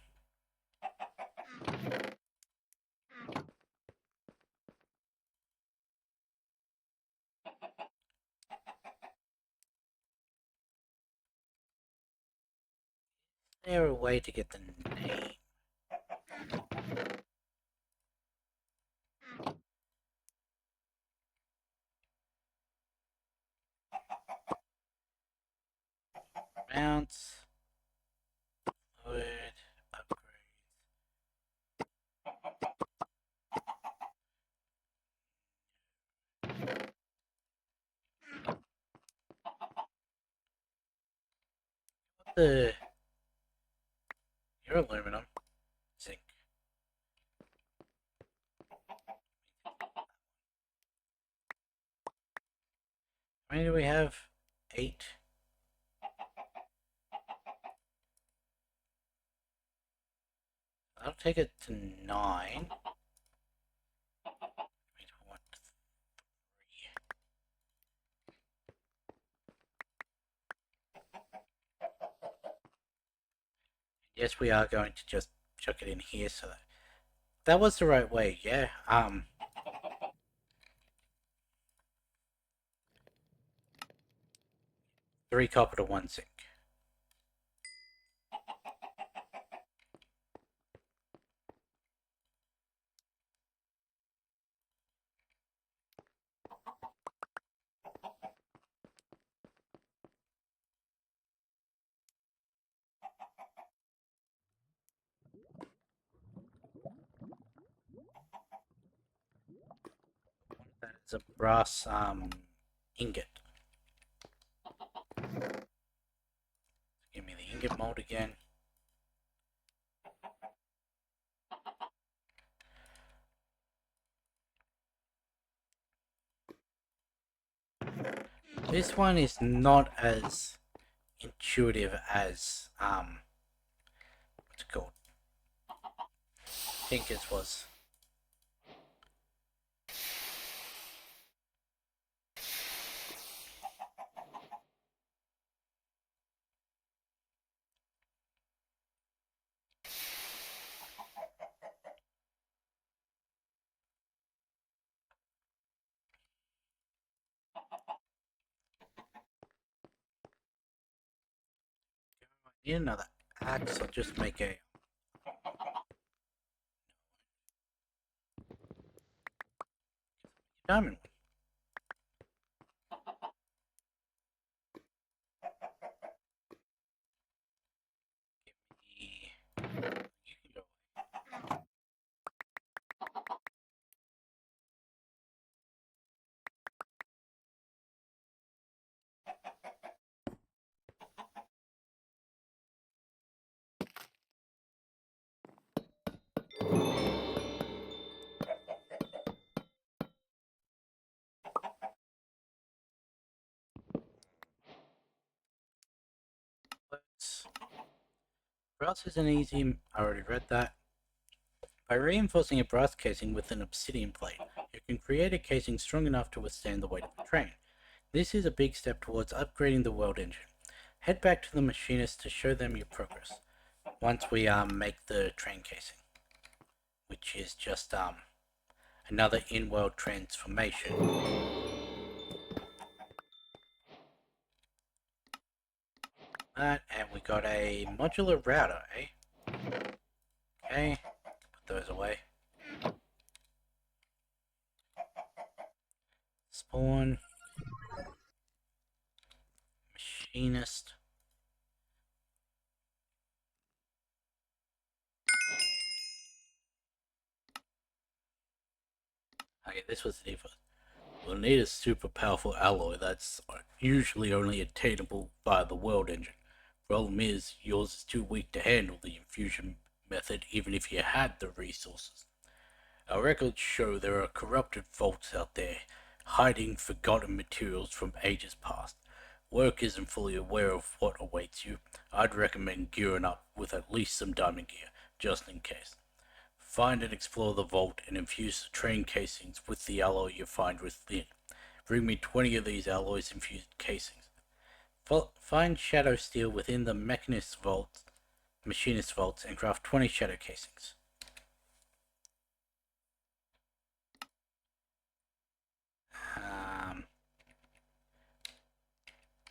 Speaker 1: Is there a way to get the name? Mounts. Wood. Upgrade. What the... You're aluminum. Zinc. How many do we have? 8. I'll take it to 9. Yes, we are going to just chuck it in here, so that was the right way, yeah. 3 copper to 1 zinc. There's a brass ingot. Give me the ingot mold again. This one is not as intuitive as what's it called? Tinker's was. Need another axe. I'll just make a diamond one. You can go. Brass isn't easy. I already read that. By reinforcing a brass casing with an obsidian plate, you can create a casing strong enough to withstand the weight of the train. This is a big step towards upgrading the world engine. Head back to the machinist to show them your progress. Once we make the train casing, which is just another in-world transformation. That, and we got a modular router, eh? Okay, put those away. Spawn. Machinist. Okay, this was the default. We'll need a super powerful alloy that's usually only attainable via the world engine. Problem is, yours is too weak to handle the infusion method even if you had the resources. Our records show there are corrupted vaults out there, hiding forgotten materials from ages past. Work isn't fully aware of what awaits you. I'd recommend gearing up with at least some diamond gear, just in case. Find and explore the vault and infuse the train casings with the alloy you find within. Bring me 20 of these alloys infused casings. Find shadow steel within the machinist vaults and craft 20 shadow casings.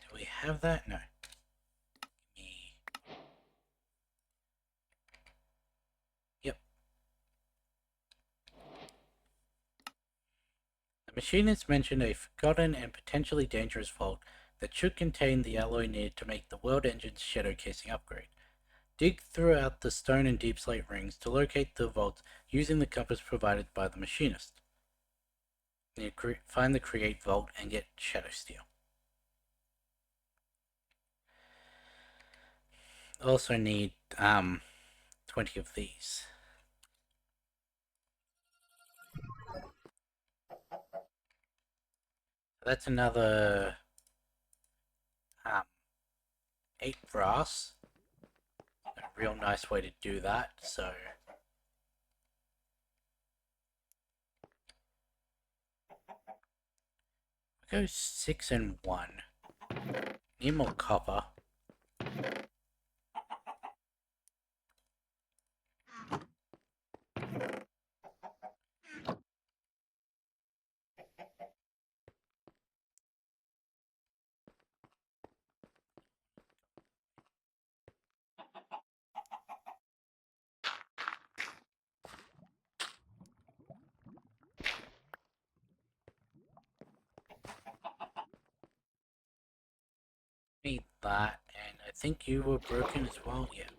Speaker 1: Do we have that? No. Yep. The machinist mentioned a forgotten and potentially dangerous vault that should contain the alloy needed to make the world engine's shadow casing upgrade. Dig throughout the stone and deep slate rings to locate the vault using the compass provided by the machinist. You find the create vault and get shadow steel. Also need 20 of these. That's another 8 brass. A real nice way to do that, so go 6 and 1. Need more copper. Need that, and I think you were broken as well, yeah.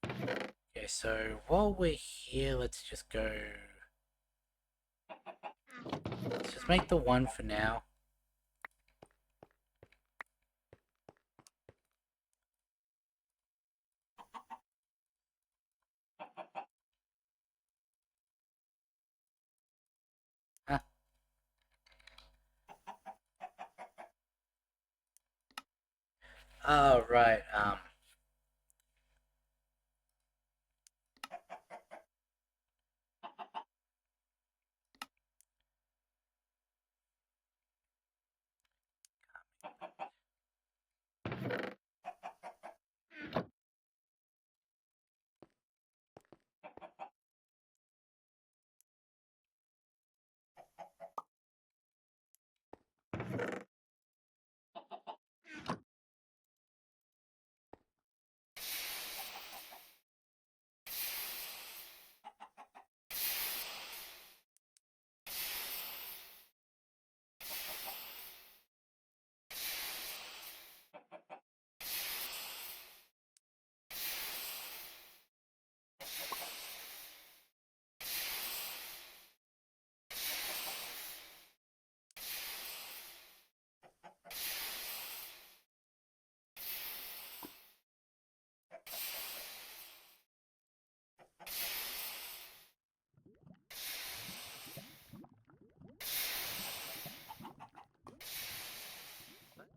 Speaker 1: Okay, so while we're here, let's just go Let's make the one for now. Huh. Oh, right,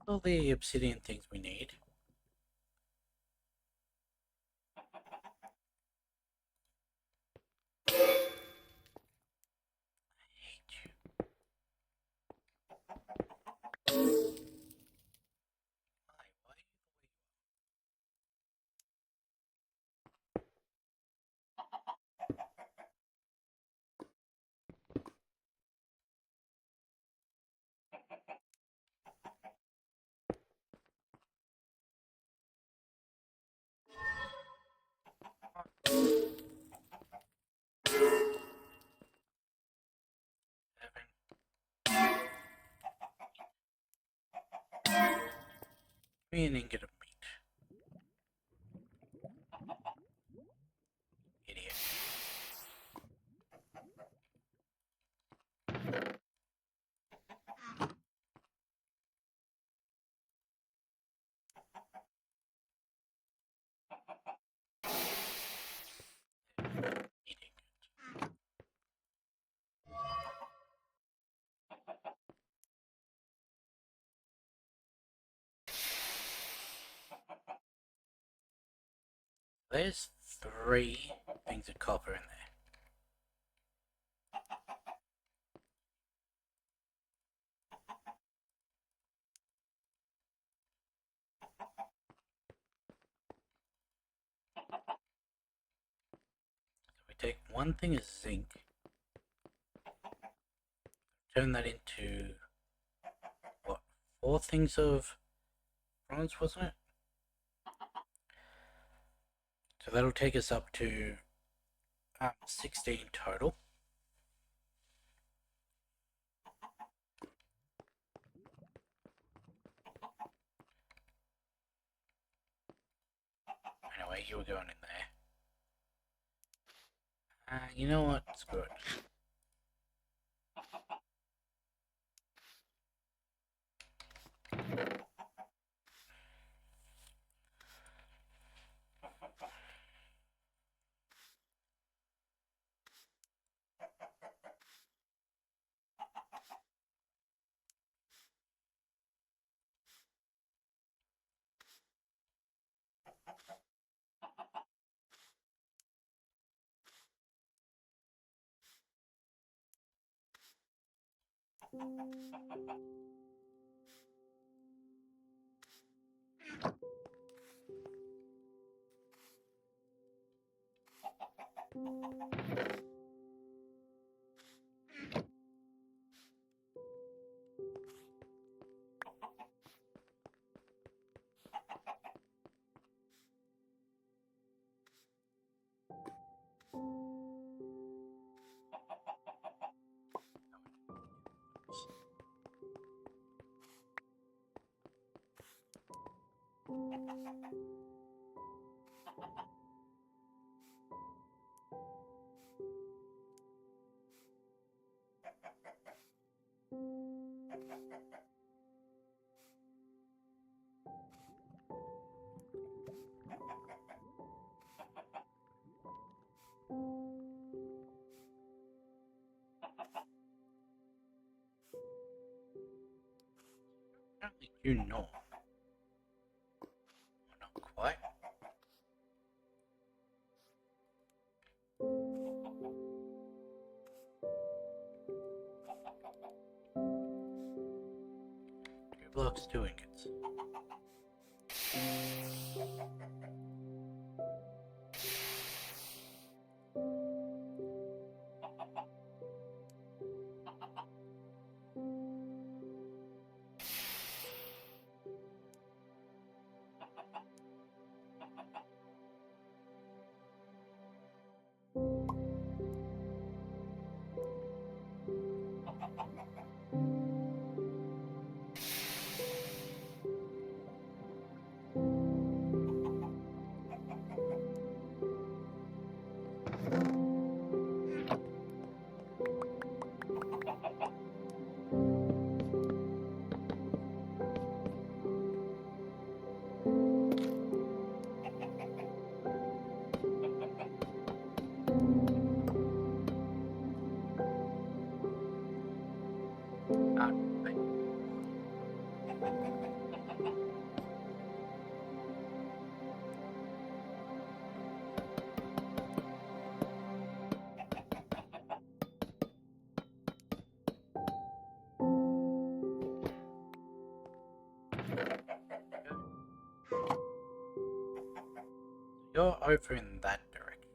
Speaker 1: all the obsidian things we need. I hate you. Why are you me an ingot of meat? Idiot. Eating. There's 3 things of copper in there. We take 1 thing of zinc, turn that into, what, 4 things of bronze, wasn't it? So that'll take us up to 16 total. Anyway, you were going in there. You know what? It's good. Apparently you know. Well, not quite. Two blocks, two ingots. You're over in that direction.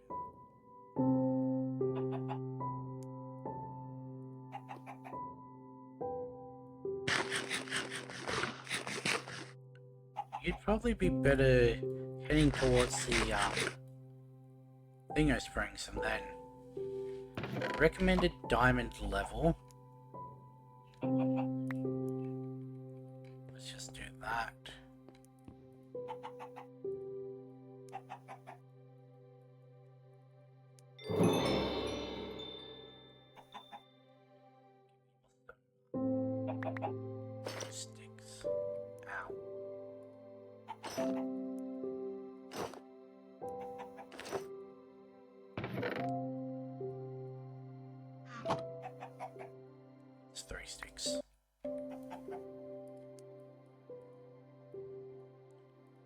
Speaker 1: You'd probably be better heading towards the Thingo Springs and then recommended diamond level. Let's just do that. Sticks. Ow. It's 3 sticks.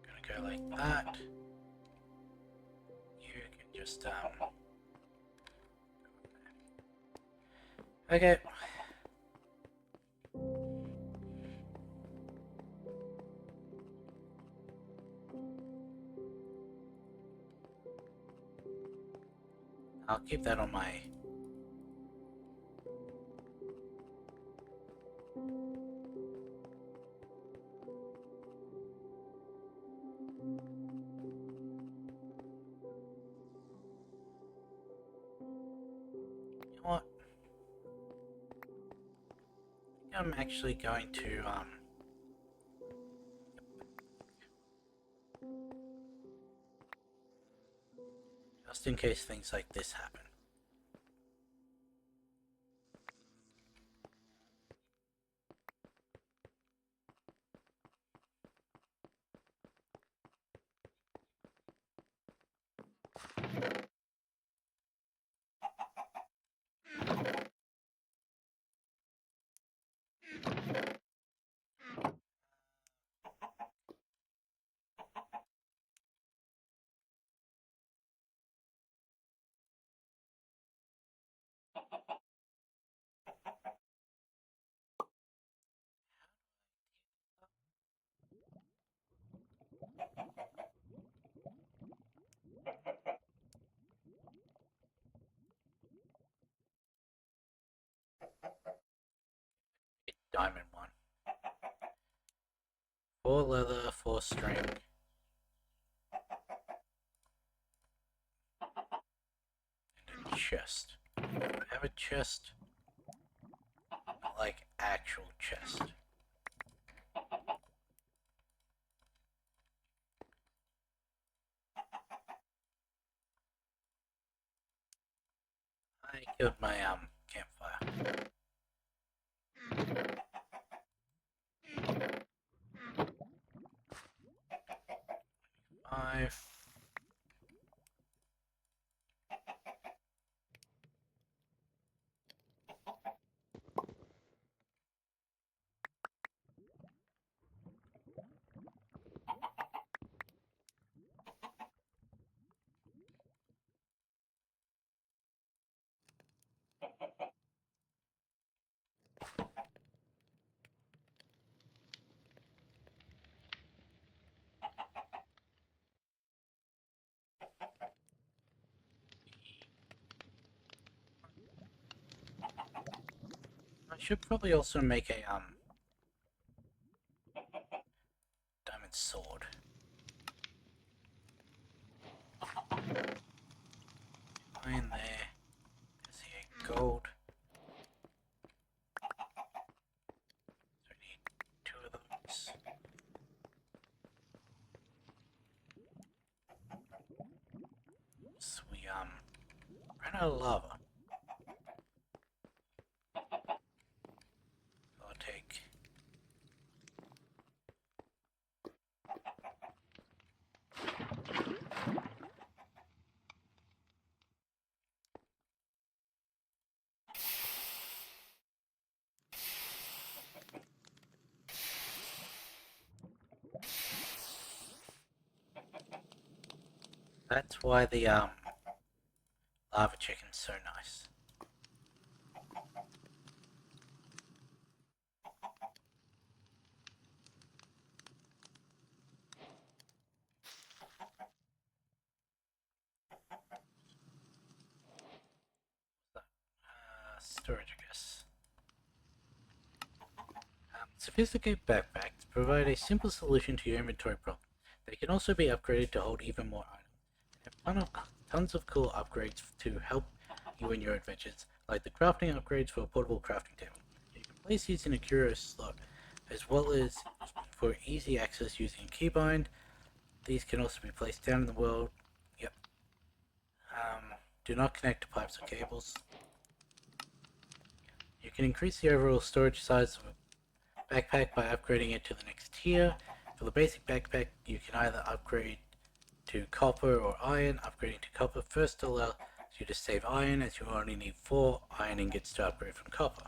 Speaker 1: Gonna go like that. You can just okay. I'll keep that on my you know what? I think I'm actually going to just in case things like this happen. Diamond one. 4 leather, 4 string. And a chest. I have a chest. Not like actual chest. I killed my campfire. 5. I should probably also make a diamond sword. Iron there. There's here gold. So we need 2 of those. So we ran out of lava. I'll take that's why the lava chicken's so nice. Storage, I guess. Sophisticated backpacks provide a simple solution to your inventory problem. They can also be upgraded to hold even more items. They have tons of cool upgrades to help you in your adventures, like the crafting upgrades for a portable crafting table. You can place these in a curio slot, as well as for easy access using a keybind. These can also be placed down in the world. Yep. Do not connect to pipes or cables. You can increase the overall storage size of a backpack by upgrading it to the next tier. For the basic backpack, you can either upgrade to copper or iron. Upgrading to copper first allows you to save iron, as you only need 4 iron ingots to upgrade from copper.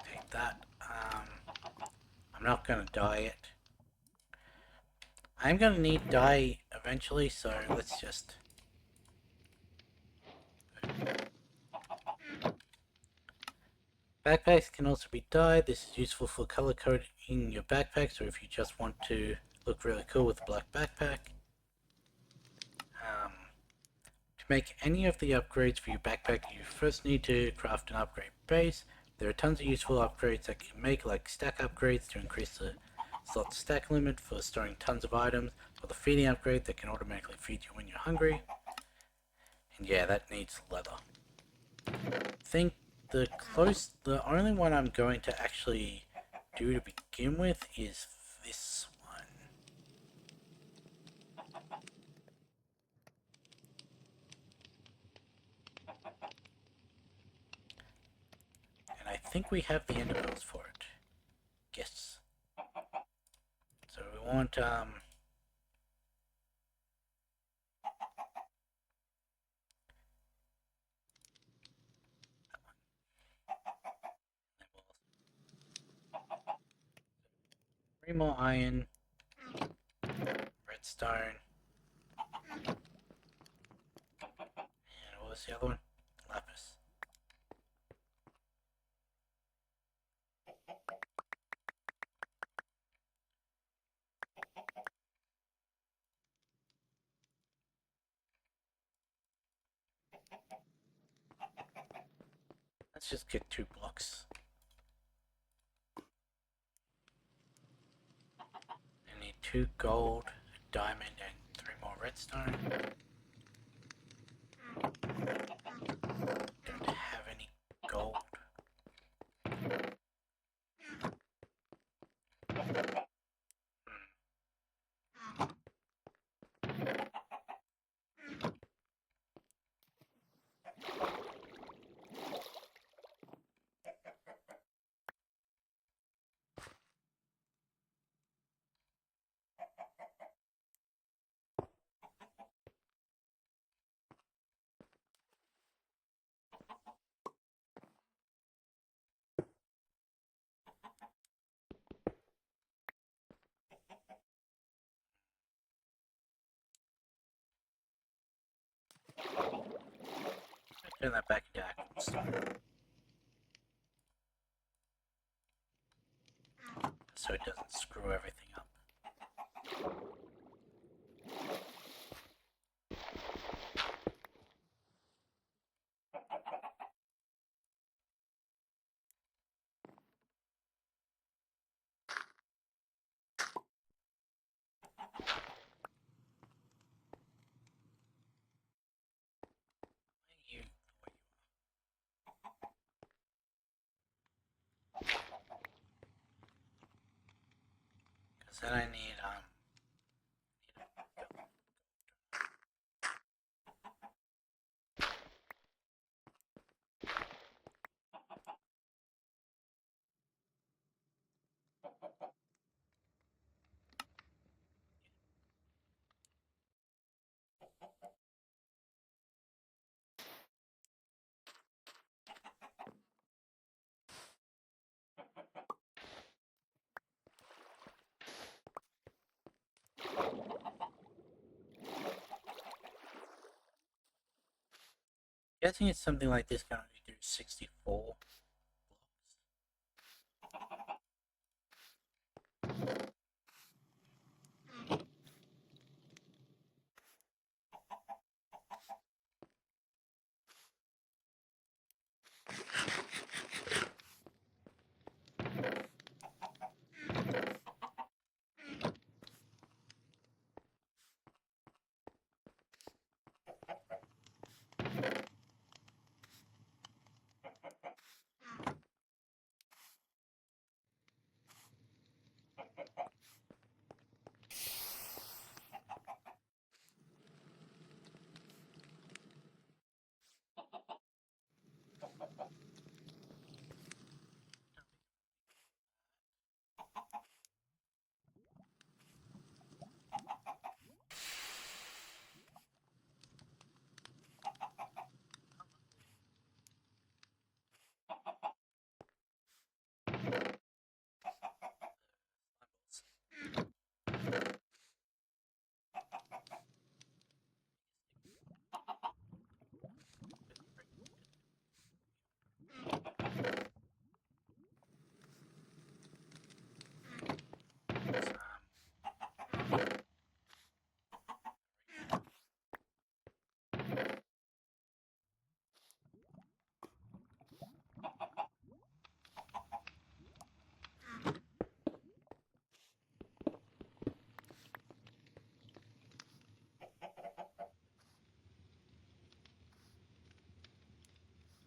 Speaker 1: Take that. I'm not going to dye it. I'm going to need dye eventually, so let's just... Backpacks can also be dyed. This is useful for color coding your backpacks, or if you just want to look really cool with a black backpack. To make any of the upgrades for your backpack, you first need to craft an upgrade base. There are tons of useful upgrades that you can make, like stack upgrades to increase the slot stack limit for storing tons of items, or the feeding upgrade that can automatically feed you when you're hungry. And yeah, that needs leather. I think the only one I'm going to actually do to begin with is this one. And I think we have the ender pearls for it. Yes. So we want three more iron, redstone, and what was the other one? Lapis. Let's just get 2 blocks. I need 2 gold, a diamond, and 3 more redstone. Don't have any gold. Turn that back into actual stone. So it doesn't screw everything up. You, because then I need guessing it's something like this. Can only do 64 blocks.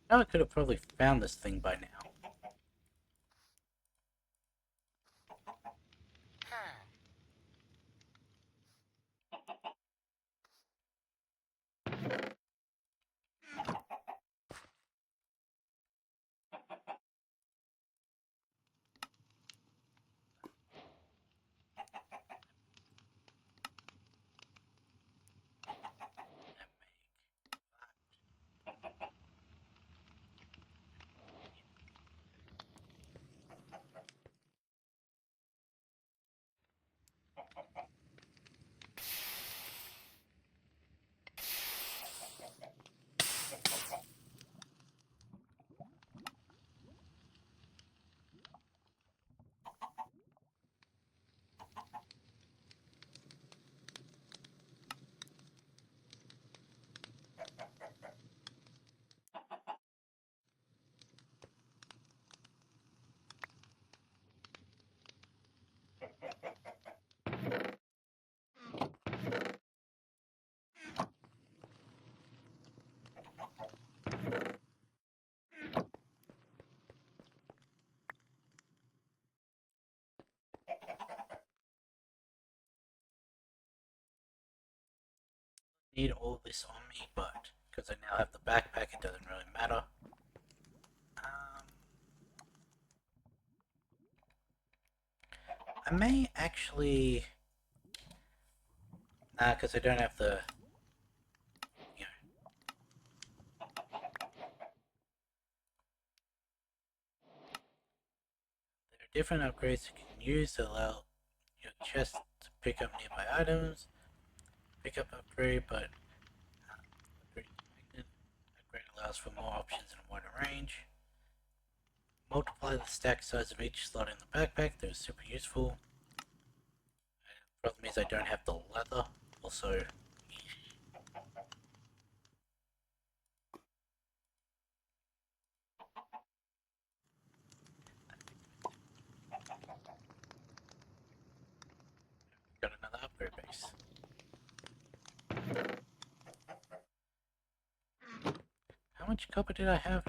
Speaker 1: Now I could have probably found this thing by now. Need all this on me, but because I now have the backpack, it doesn't really matter. I may actually, because I don't have the, you know, there are different upgrades you can use to allow your chest to pick up nearby items. Pick up upgrade, but upgrade magnet, upgrade allows for more options and a wider range. Multiply the stack size of each slot in the backpack. They're super useful. Problem is I don't have the leather. Also, got another upgrade base. How much copper did I have?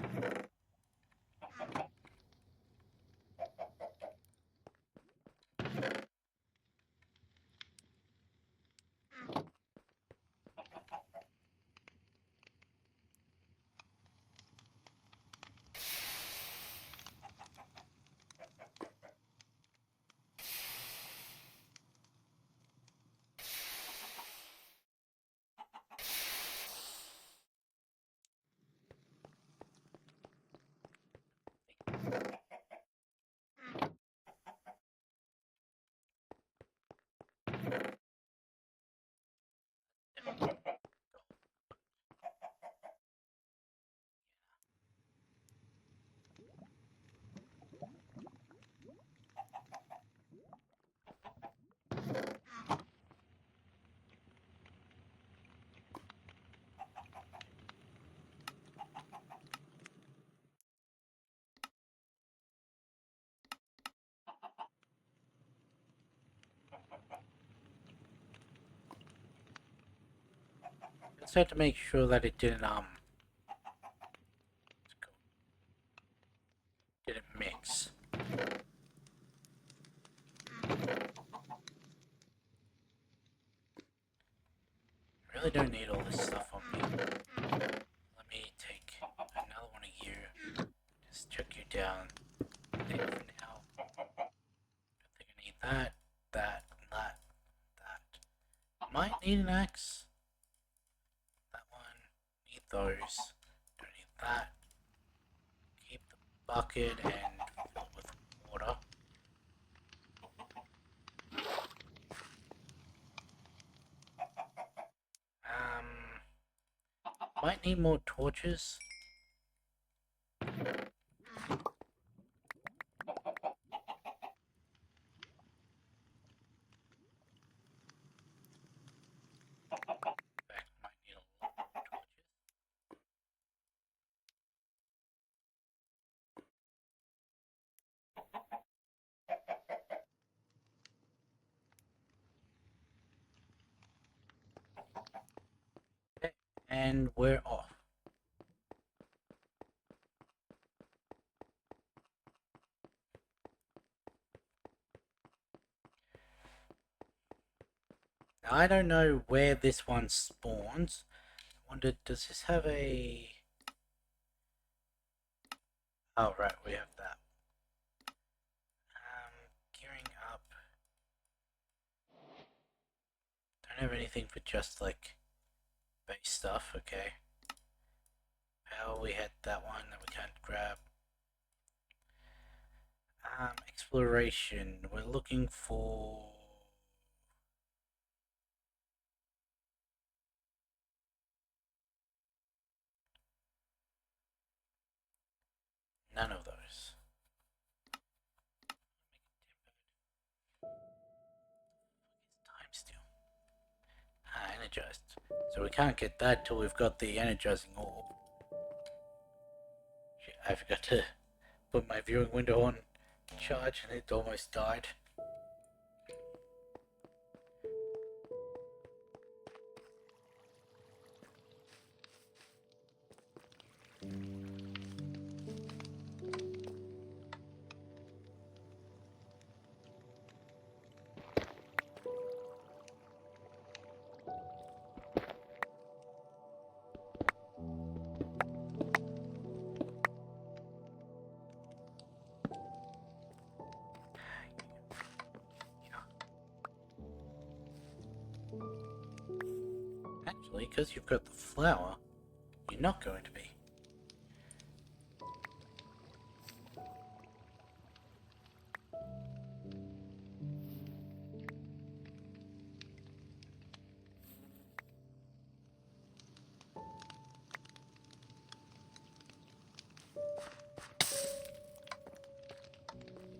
Speaker 1: Just had to make sure that it didn't mix. I really don't need all this stuff on me. Let me take another one of you. Just chuck you down there for now. Don't think I need that, that. Might need an axe. That one. Need those. Don't need that. Keep the bucket and fill it with water. Might need more torches. Okay, and we're off. Now, I don't know where this one spawns. I wonder, does this have a... Oh, right, we have that. Gearing up. Don't have anything for just, like, base stuff, okay. Power, we had that one that we can't grab. Exploration, we're looking for... None of those. Time steal. Energized. So we can't get that till we've got the energizing orb. Shit, I forgot to put my viewing window on charge and it almost died. Actually, because you've got the flower, you're not going to be.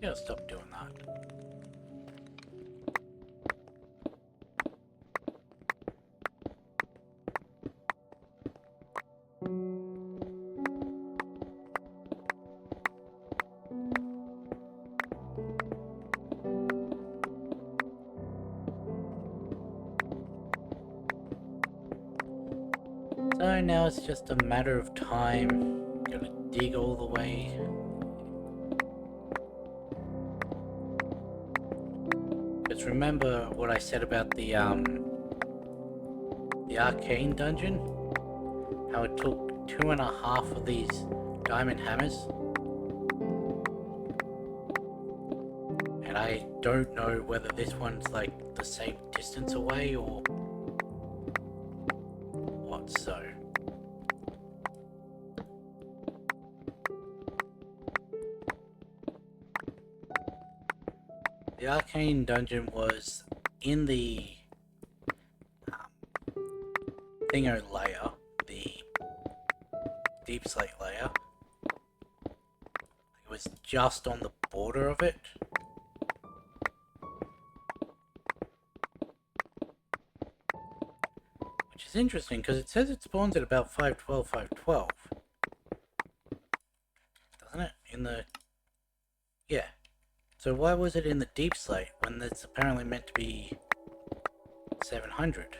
Speaker 1: Gotta stop doing that. So now it's just a matter of time. Gotta dig all the way. Because remember what I said about the arcane dungeon? How it took 2.5 of these diamond hammers? And I don't know whether this one's like the same distance away or what, so. The arcane dungeon was in the thingo layer, the deep slate layer. It was just on the border of it. Which is interesting because it says it spawns at about 512, 512. Doesn't it? In the... Yeah. So why was it in the deep slate when it's apparently meant to be 700?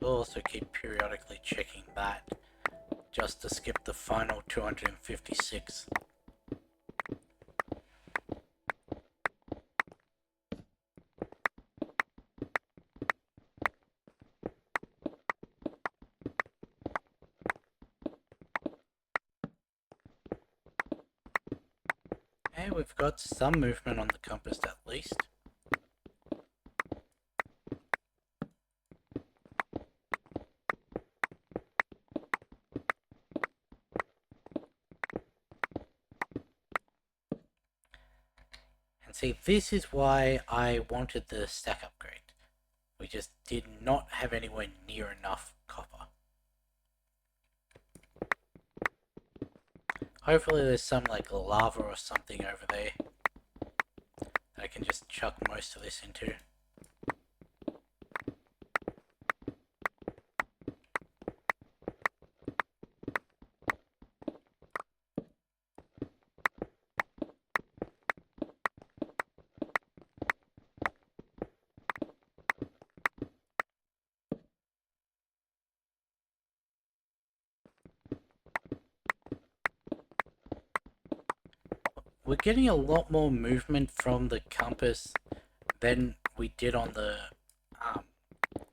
Speaker 1: We'll also keep periodically checking that just to skip the final 256. Hey, we've got some movement on the compass at least. And see, this is why I wanted the stack upgrade. We just did not have anywhere near enough copper. Hopefully there's some like lava or something over there that I can just chuck most of this into. We're getting a lot more movement from the compass than we did on the,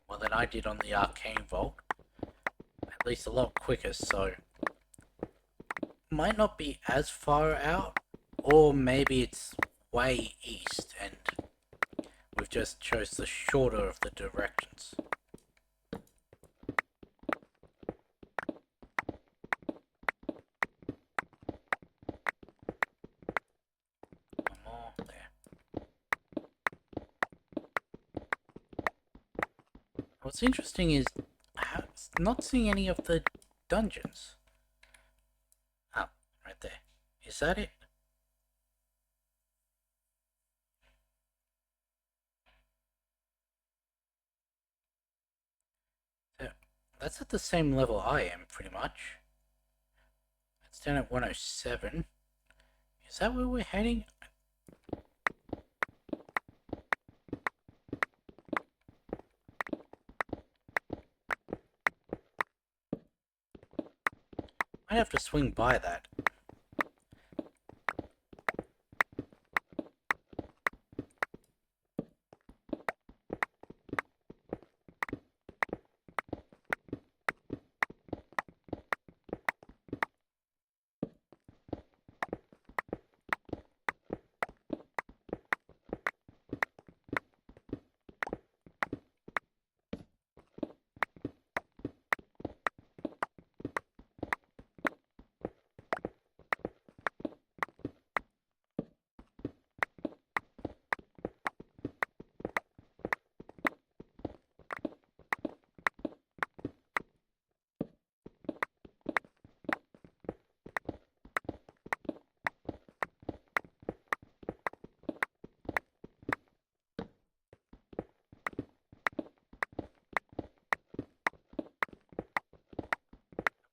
Speaker 1: well, than I did on the arcane vault. At least a lot quicker, so might not be as far out, or maybe it's way east and we've just chose the shorter of the directions. What's interesting is not seeing any of the dungeons. Oh, right there. Is that it? So, that's at the same level I am, pretty much. It's down at 107. Is that where we're heading? I'd have to swing by that.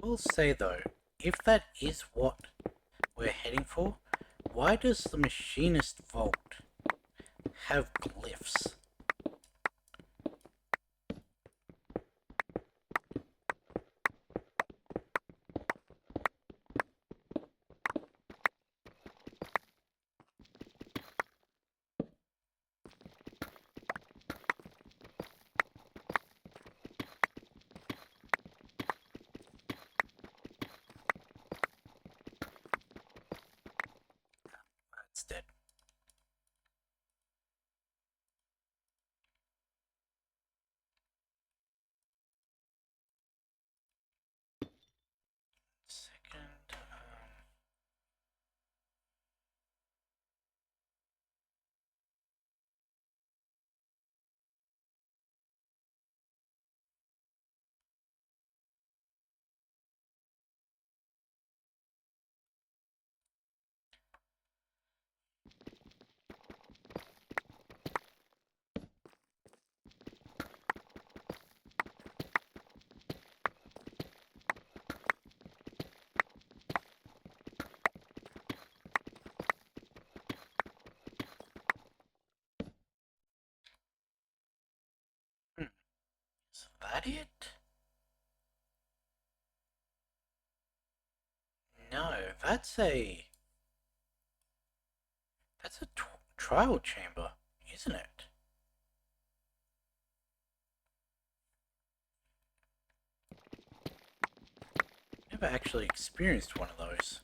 Speaker 1: will say though, if that is what we're heading for, why does the machinist vault have glyphs? That's dead. Second, is that it? No, that's a trial chamber, isn't it? Never actually experienced one of those.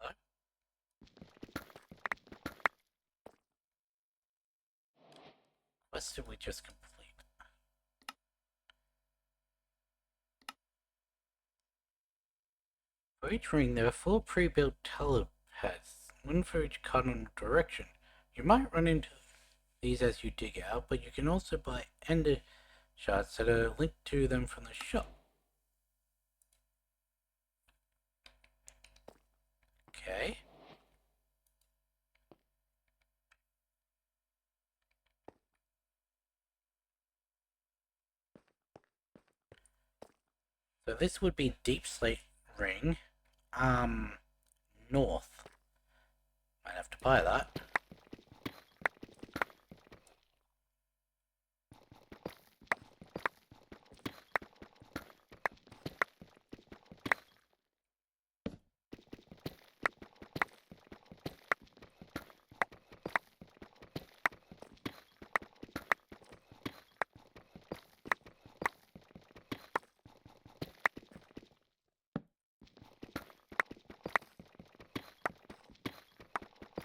Speaker 1: No? What did we just complete? For each ring, there are 4 pre-built telepaths, one for each cardinal direction. You might run into these as you dig out, but you can also buy ender shards that are linked to them from the shop. Okay. So this would be Deep Slate Ring. North. Might have to buy that.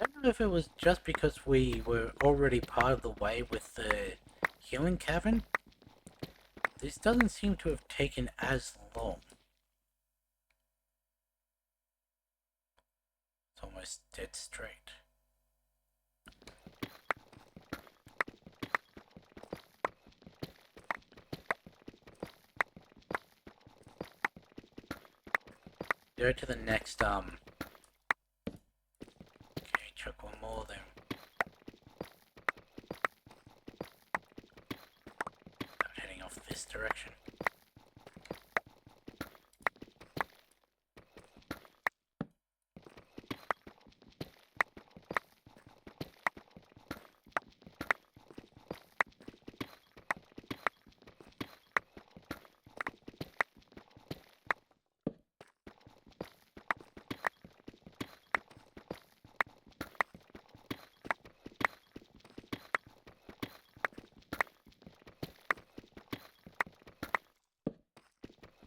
Speaker 1: I don't know if it was just because we were already part of the way with the healing cavern. This doesn't seem to have taken as long. It's almost dead straight. Go to the next, okay, chuck one more there. Start heading off this direction.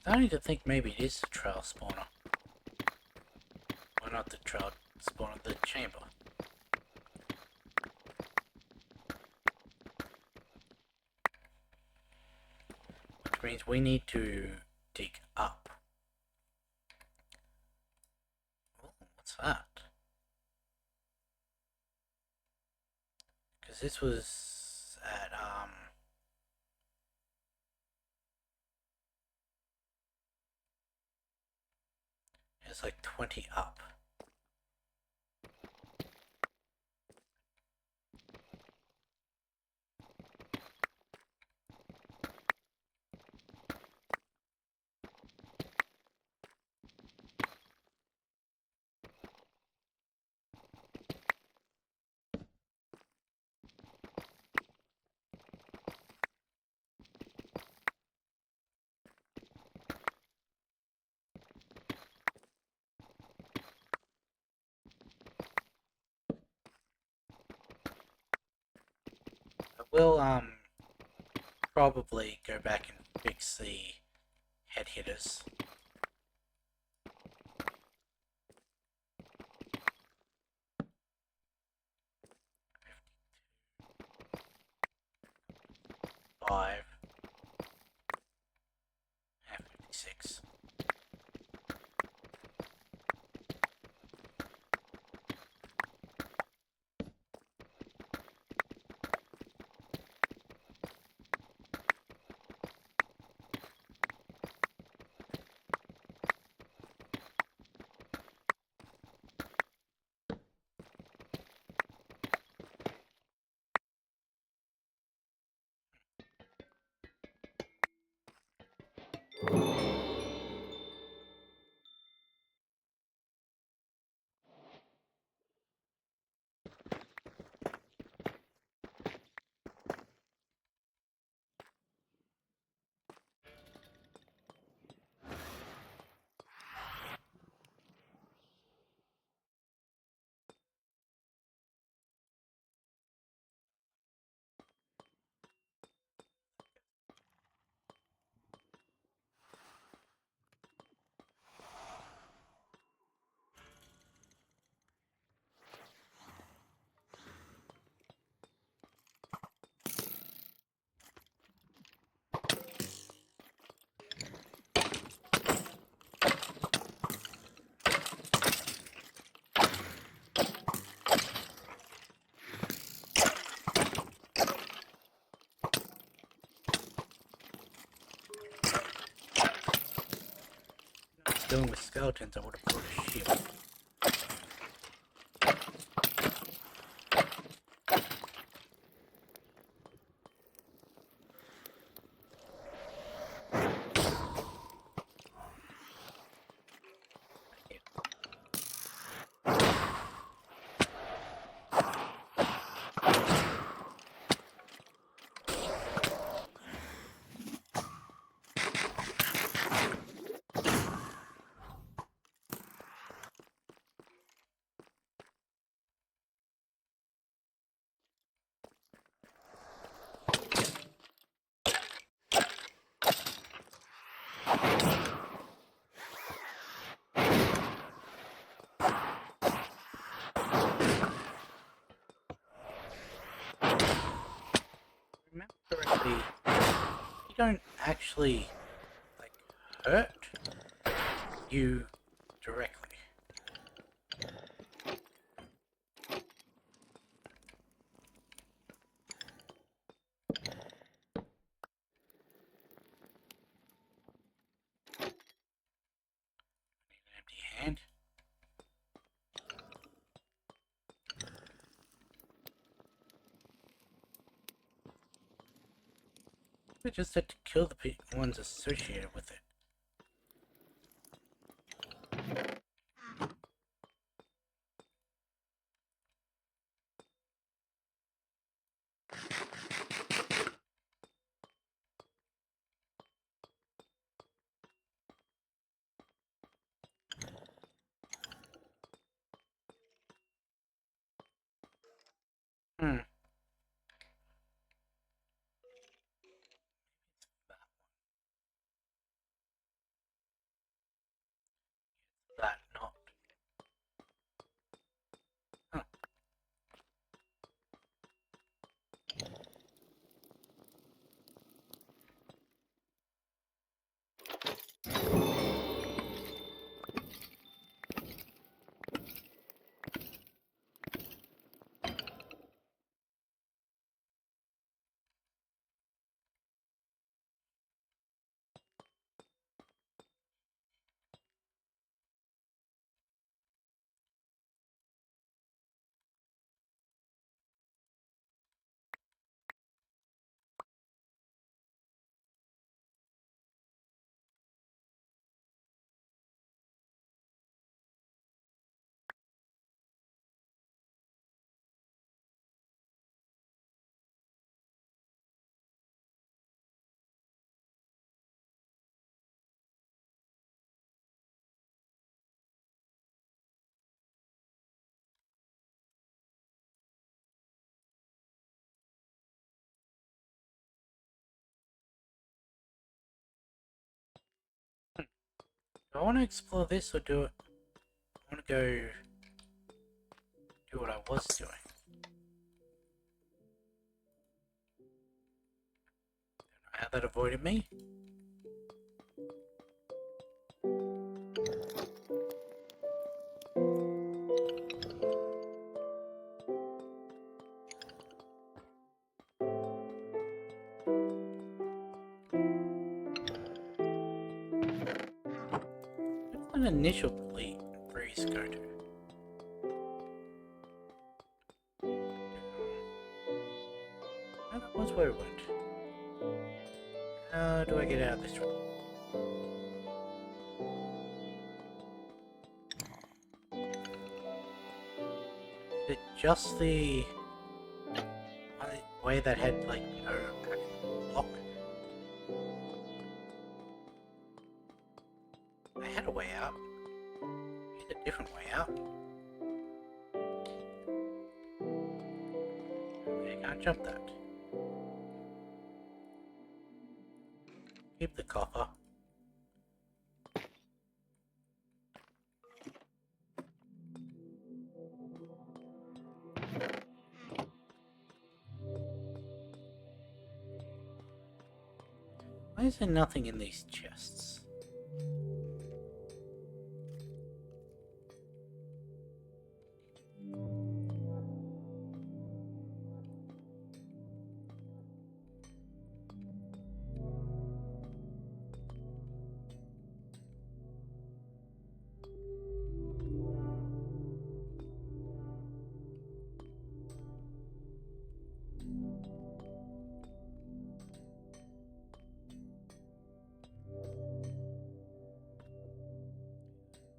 Speaker 1: Starting to think maybe it is the trail spawner. Or not the trail spawner, the chamber. means we need to dig up. Oh, what's that? Because this was at, it's like 20 up. I will, probably go back and fix the head hitters. Five and 56. Dealing with skeletons, I would have brought a shield. Remember correctly, you don't actually, like, hurt you directly. An empty hand. We just had to kill the ones associated with it. Hmm. Do I want to explore this or do it? I want to go do what I was doing. Don't know how that avoided me. What's an initial breeze go to? Oh, that was where it went. How do I get out of this room? Is it just the way that had, like, no actual block? I had a way out. Here's a different way out. You can't jump that. Keep the copper. Why is there nothing in these chests?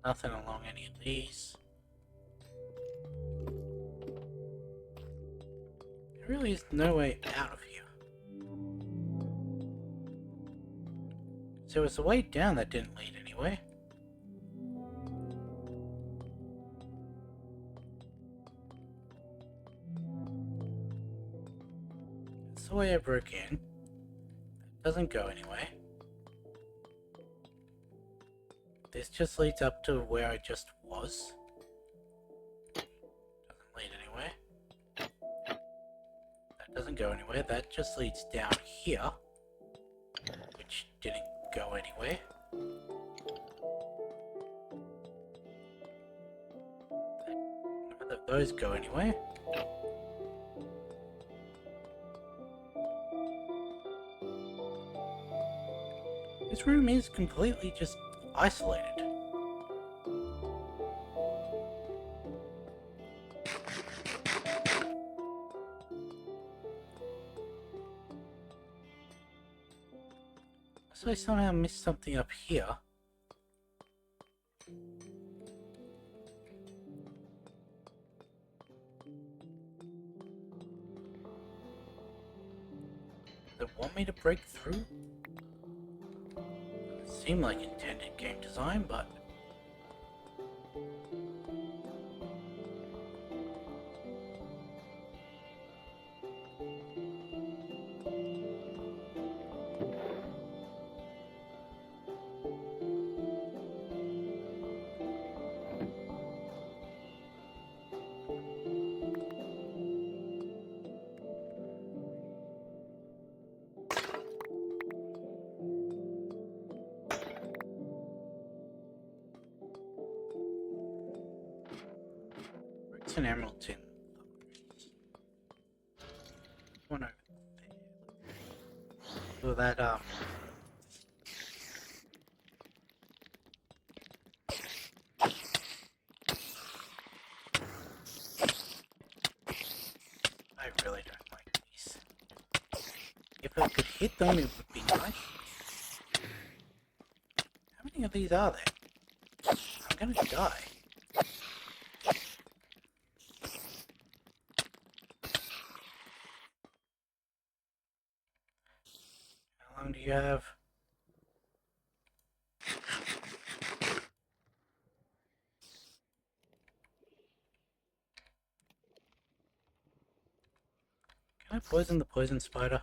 Speaker 1: Nothing along any of these. There really is no way out of here. So it was a way down that didn't lead anywhere. It's the way I broke in. It doesn't go anywhere. This just leads up to where I just was. Doesn't lead anywhere. That doesn't go anywhere. That just leads down here, which didn't go anywhere. None of those go anywhere. This room is completely just isolated. So I somehow missed something up here. Does it want me to break through? Doesn't seem like intended game design, but it's an emerald tin. One over there. So that I really don't like these. If I could hit them, it would be nice. How many of these are there? I'm gonna die. How long do you have? Can I poison the poison spider?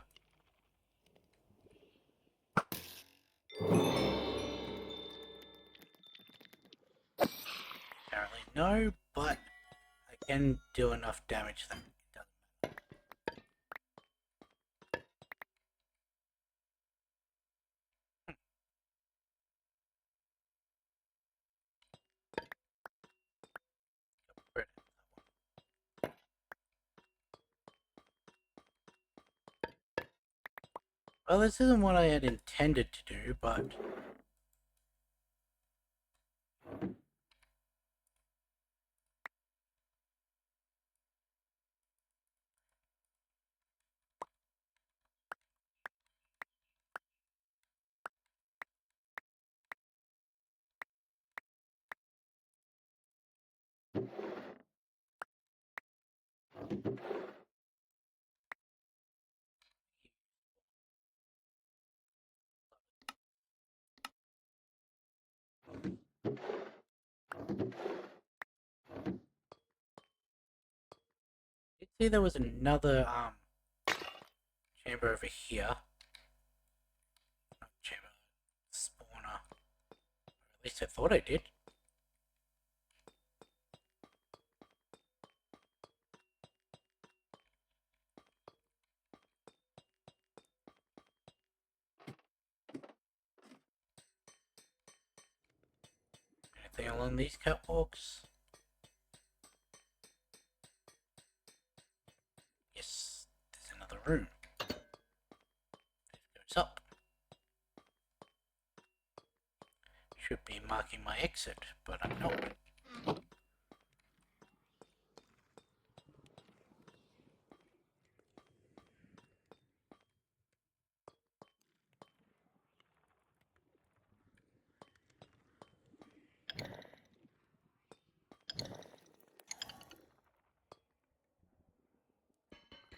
Speaker 1: Apparently no, but I can do enough damage that it doesn't matter. Well, this isn't what I had intended to do, but I did see there was another chamber over here. Not chamber, spawner. At least I thought I did. Anything along these catwalks? Yes, there's another room. It goes up. Should be marking my exit, but I'm not.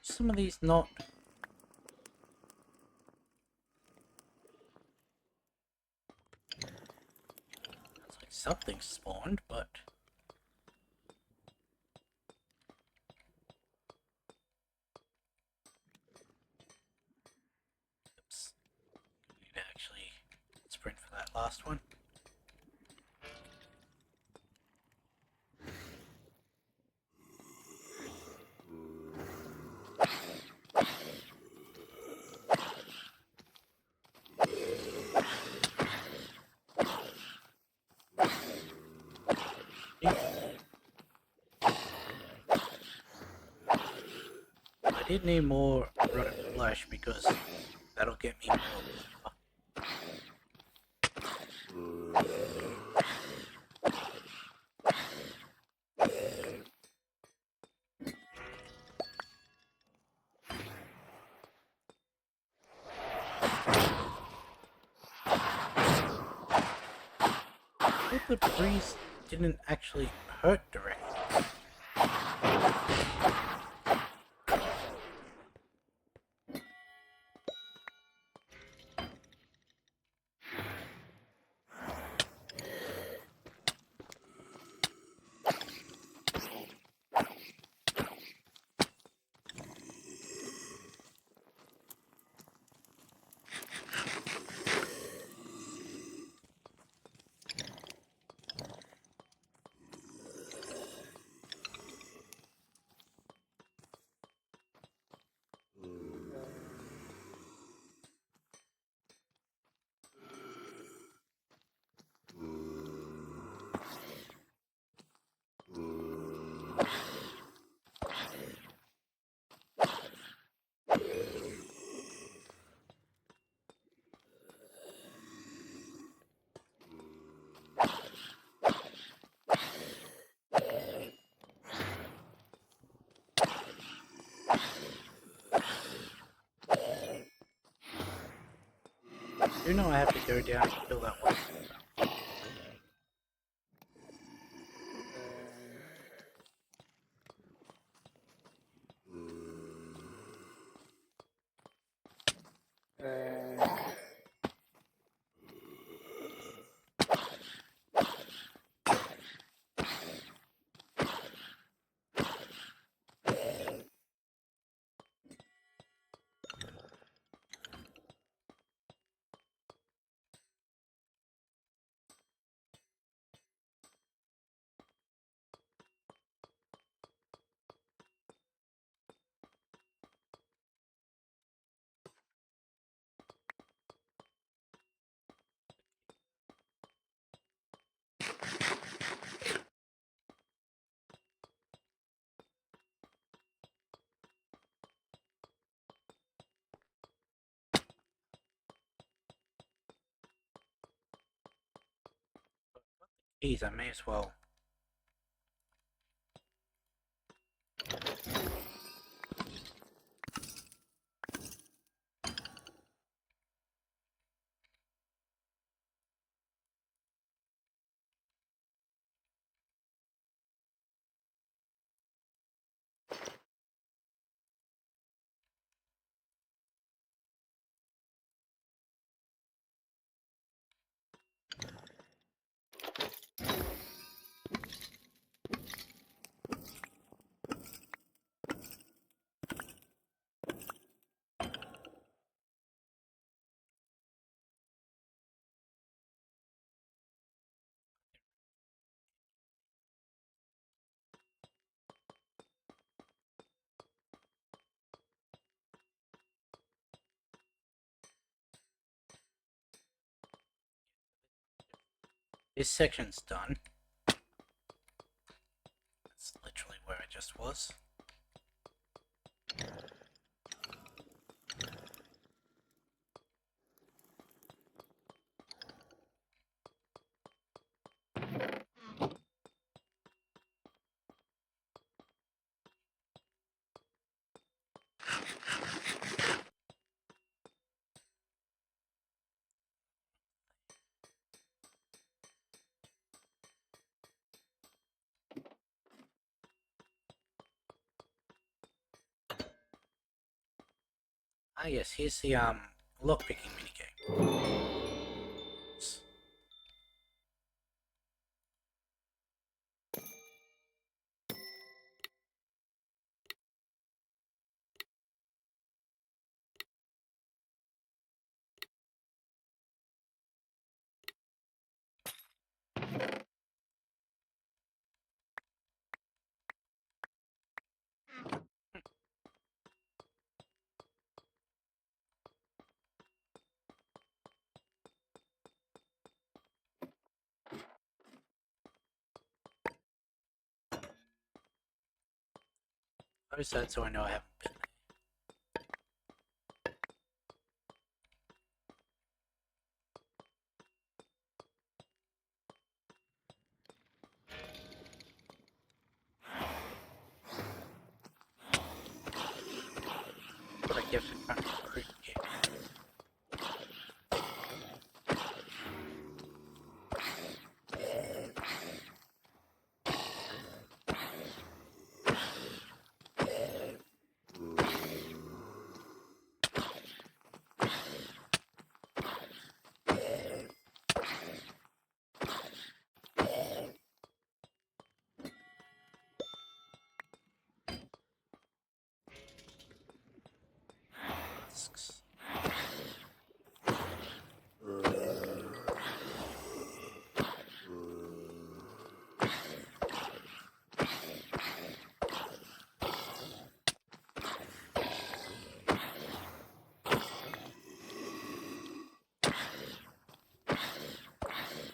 Speaker 1: Some of these not. It's like something spawned, but oops. I need to actually sprint for that last one. I did need more rotted flesh because that'll get me more. If the breeze didn't actually hurt directly. You know I have to go down and kill that one. Geez, I may as well. This section's done. That's literally where I just was. Ah yes, here's the lockpicking minigame. Close that so I know I haven't been there. But I guess it's kind of creepy. Discs.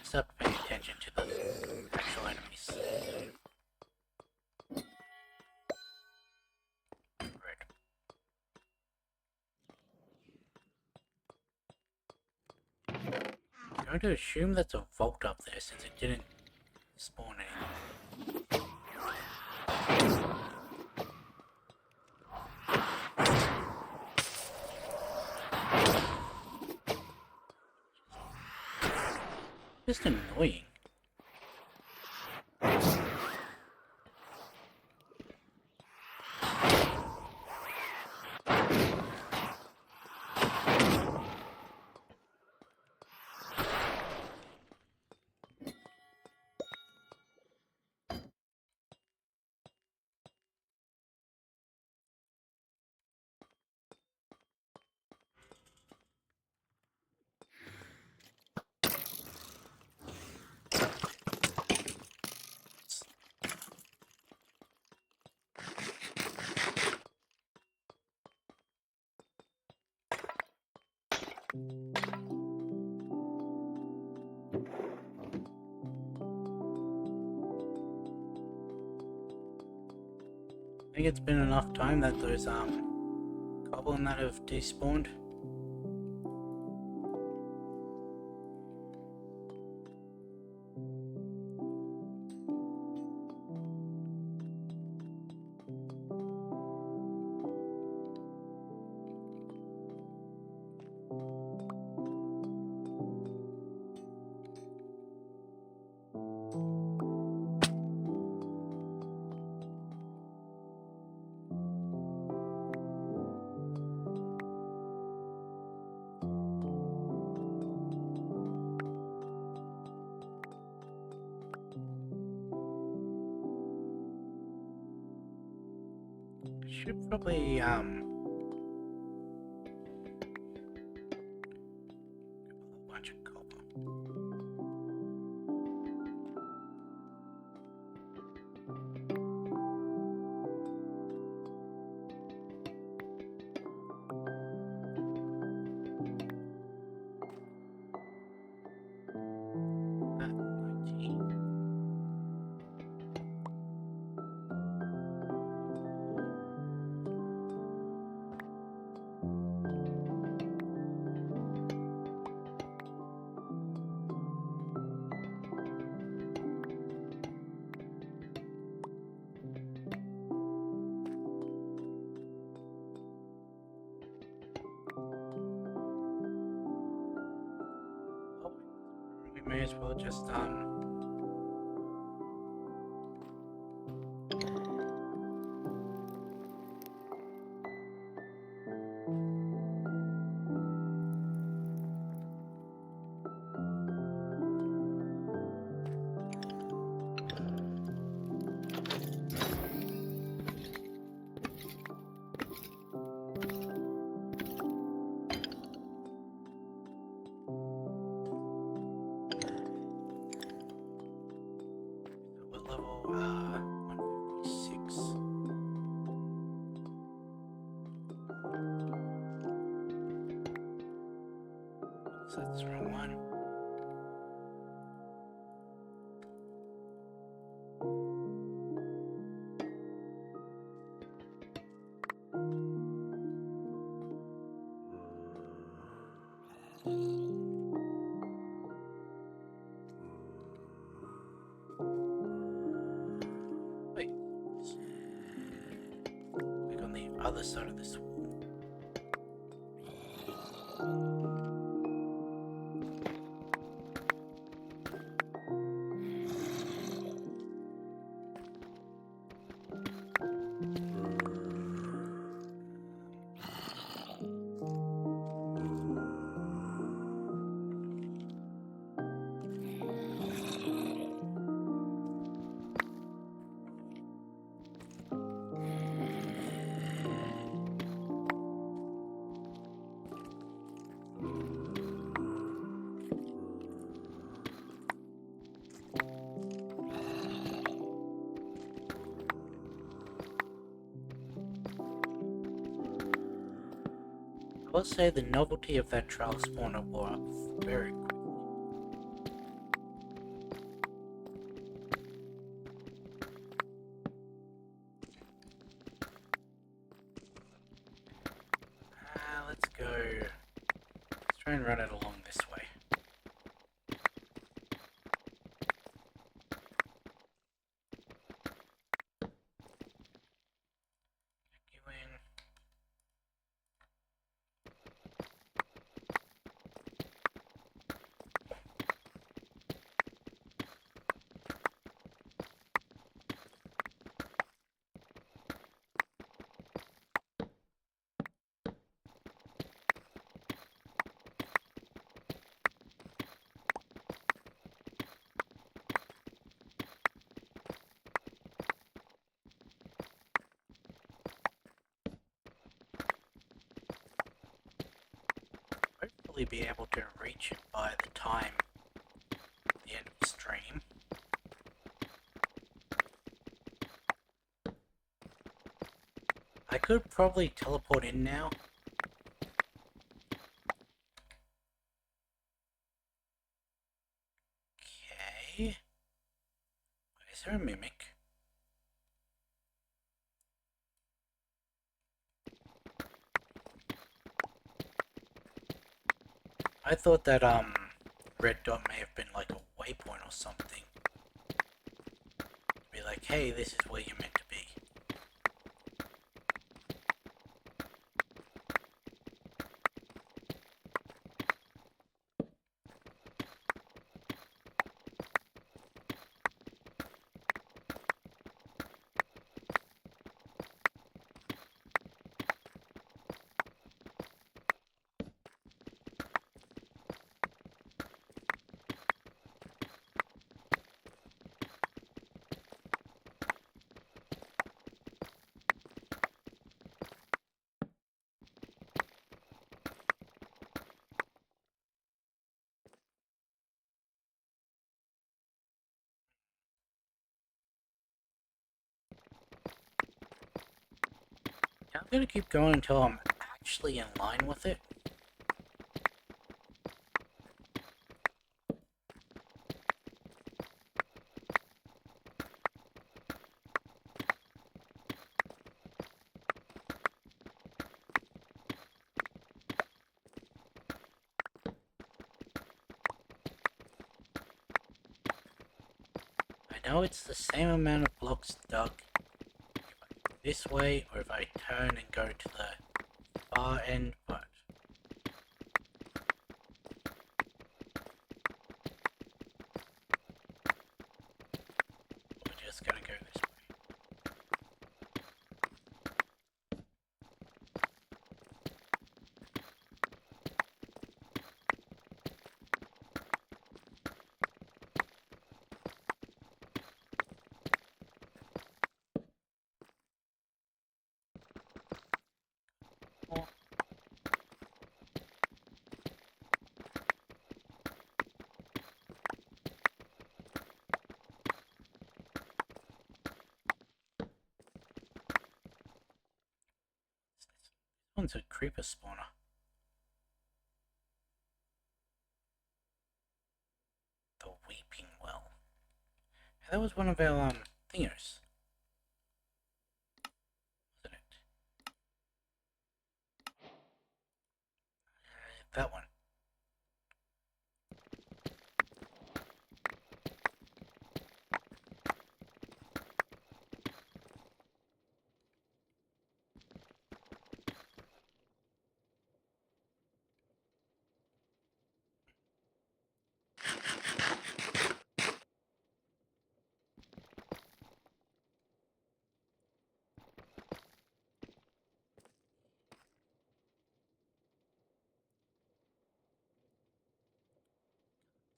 Speaker 1: Stop paying attention to the actual enemies. Right. I'm going to assume that's a vault up there since it didn't spawn anything. Just annoying. I think it's been enough time that those goblin that have despawned. Should probably a bunch of copper. At 19. Oh, we may as well just what level 156. So that's the wrong one. Wait. Click on the other side of this wall. I will say the novelty of that trial spawner wore up very quickly. Let's go. Let's try and run it along this way. You in. Hopefully be able to reach it by the time the end of the stream. I could probably teleport in now. Okay. Is there a mimic? I thought that red dot may have been like a waypoint or something. Be like, hey, this is where you're meant to be. I'm gonna keep going until I'm actually in line with it. I know it's the same amount of blocks dug if I go this way or if I turn and go to the far end, but we're just gonna go this way. Oh, this one's a creeper spawner. The Weeping Well. That was one of our thingers, wasn't it? That one.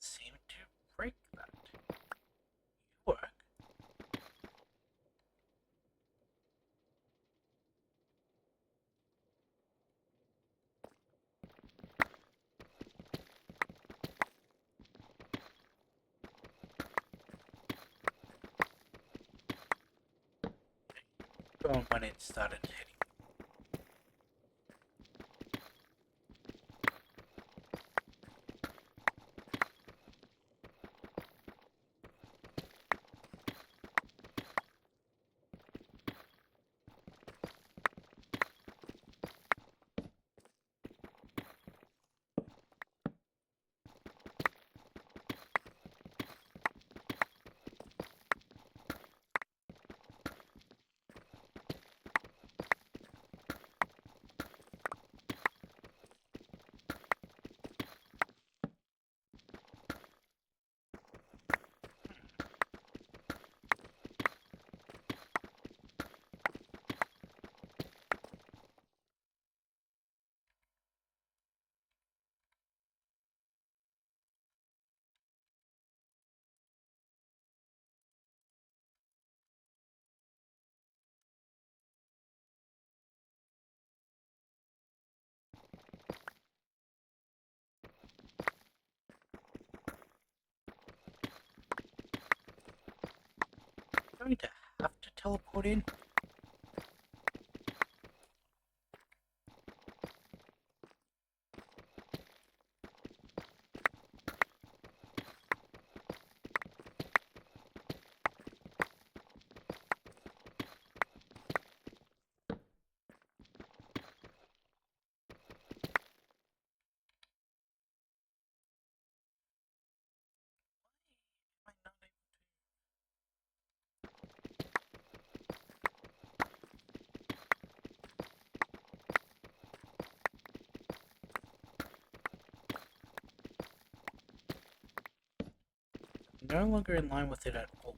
Speaker 1: Seem to break that. You work. Go on when it started hitting. Going to have to teleport in. Why am I not able to? No longer in line with it at all.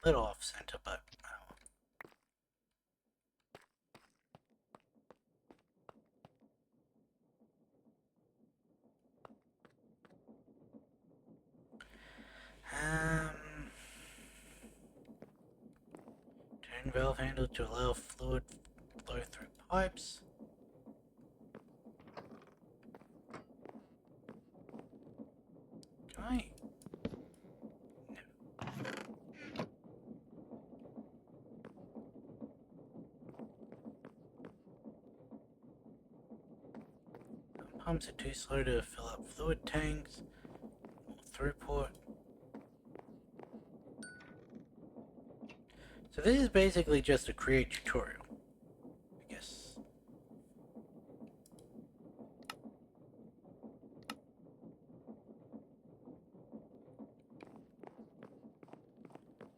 Speaker 1: little off center, but turn valve handle to allow fluid flow through pipes. Can I? Pumps are too slow to fill up fluid tanks. More throughput. So this is basically just a create tutorial, I guess.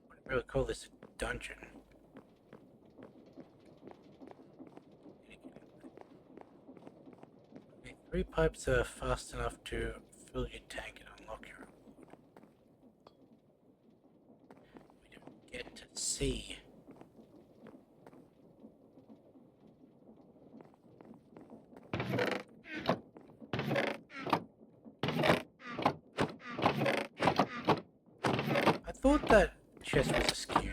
Speaker 1: Wouldn't really call this a dungeon. Okay, 3 pipes are fast enough to fill your tank and unlock your reward. We don't get to see. I thought that chest was askew.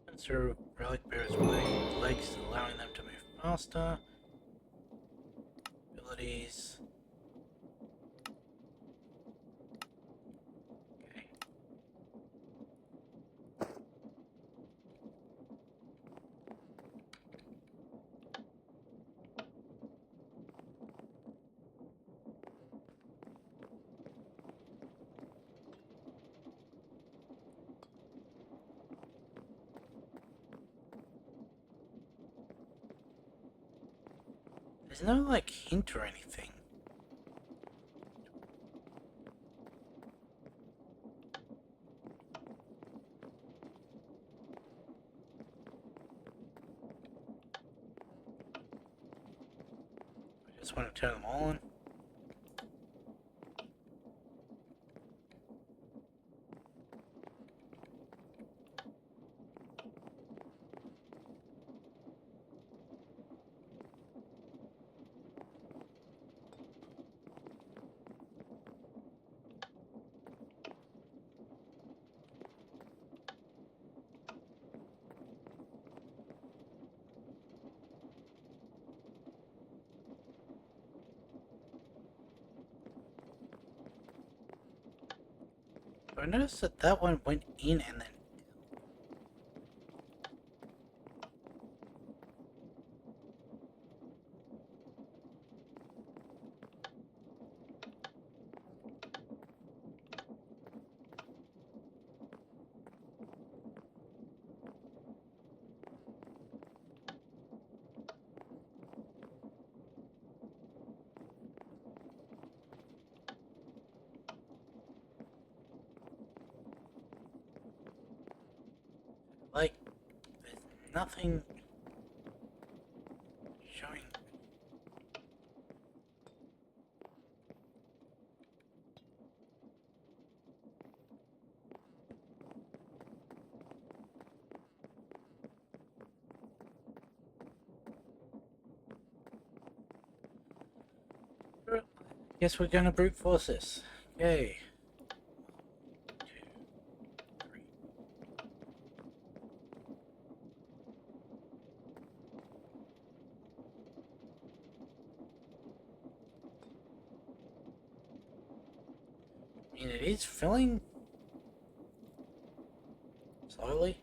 Speaker 1: Sensor relic bears legs, allowing them to move faster. Abilities. Okay. There's no like hint or anything. I just want to turn them all on. But I noticed that that one went in and then. Like, there's nothing showing. Guess we're gonna brute force this. Okay. 1, 2, 3. I mean, it is filling slowly.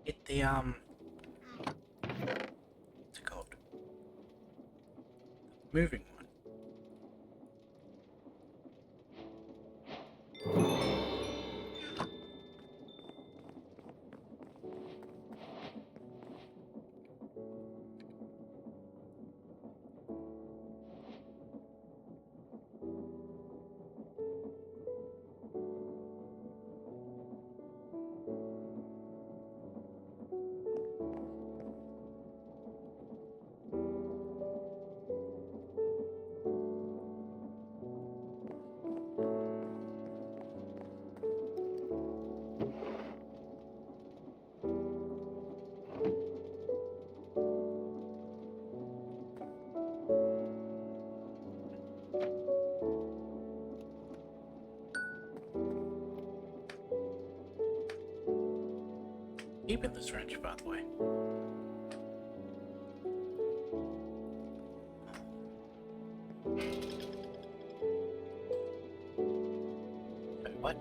Speaker 1: Hit the what's it called? Moving one. Keep it this wrench, by the way. What?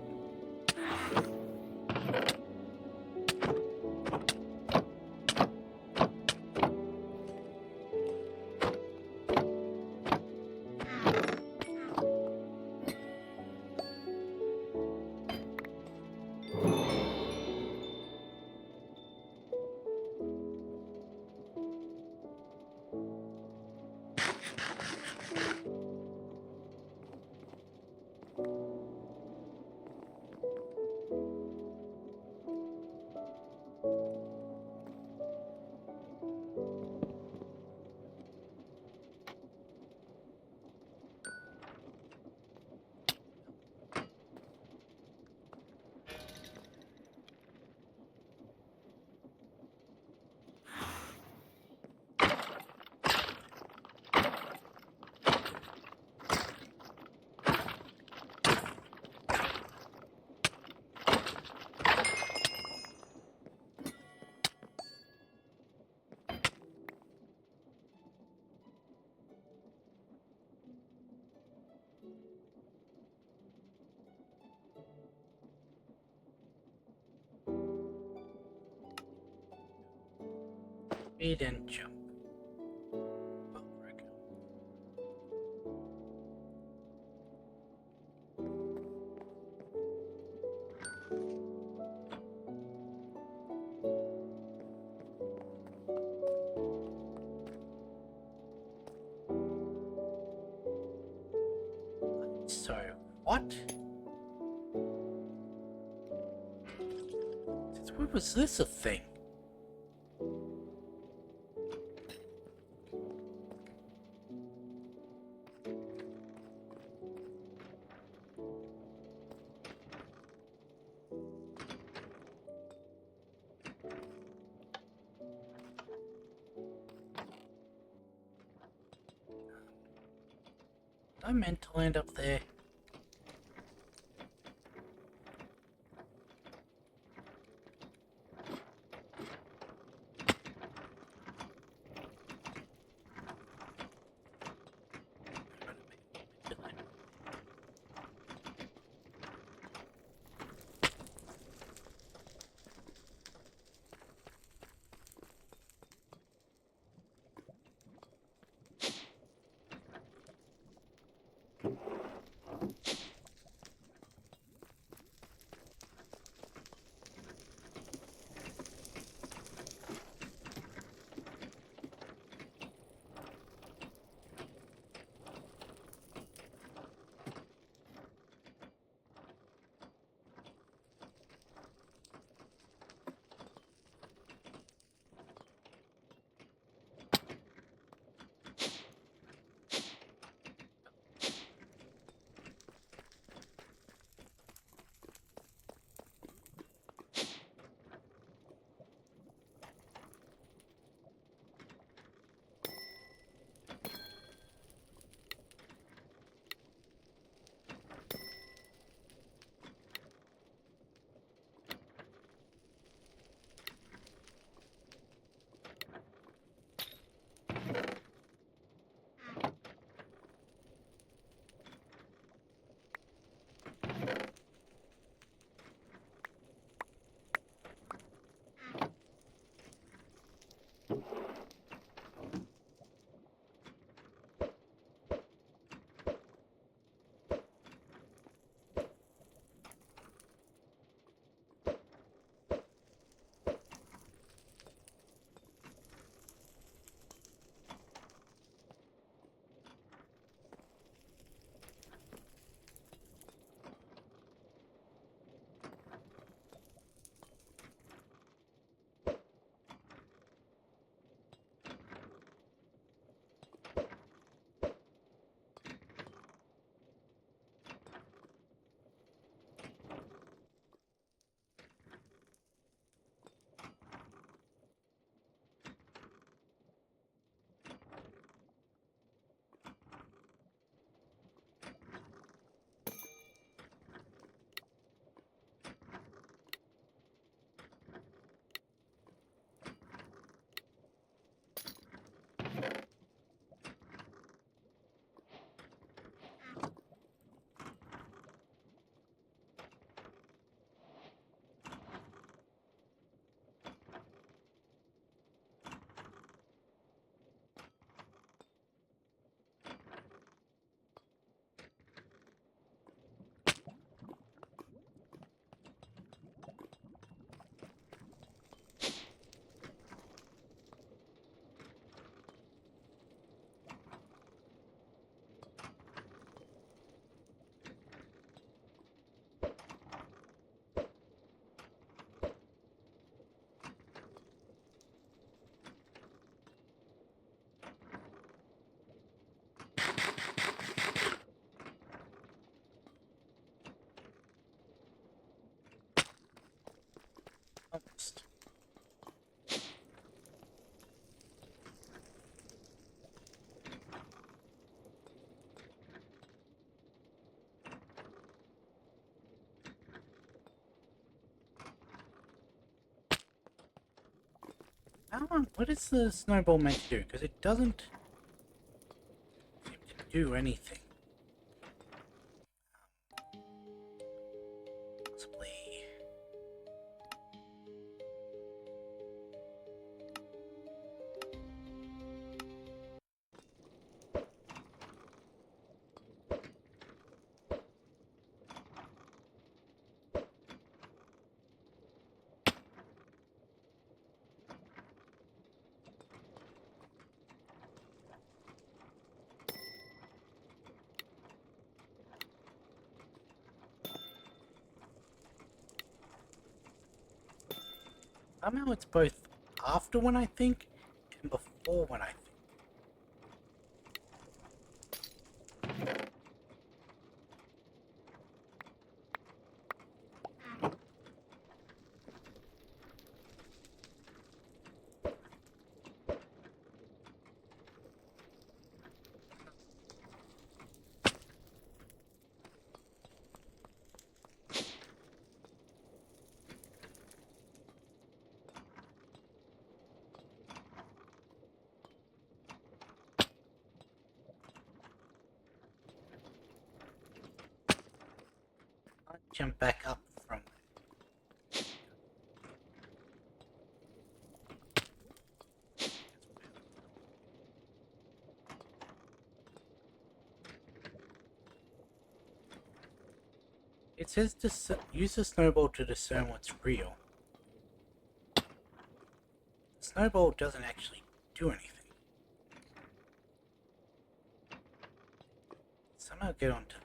Speaker 1: Speed and jump. Well, frick. So, what? Since when was this a thing? I meant to land up there. first. What is the snowball meant to do? Because it doesn't seem to do anything. Possibly. Somehow it's both after when I think and before when I think. I'll jump back up from it says to use the snowball to discern what's real. The snowball doesn't actually do anything. Somehow get onto that.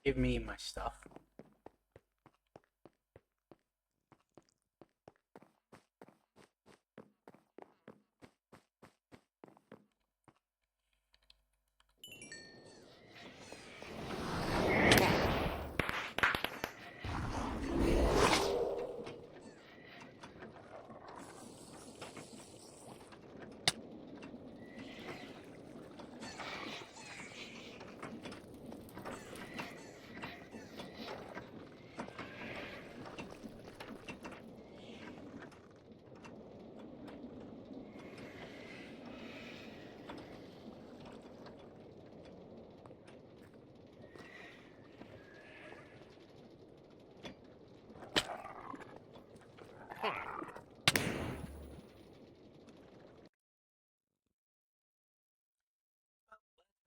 Speaker 1: give me my stuff.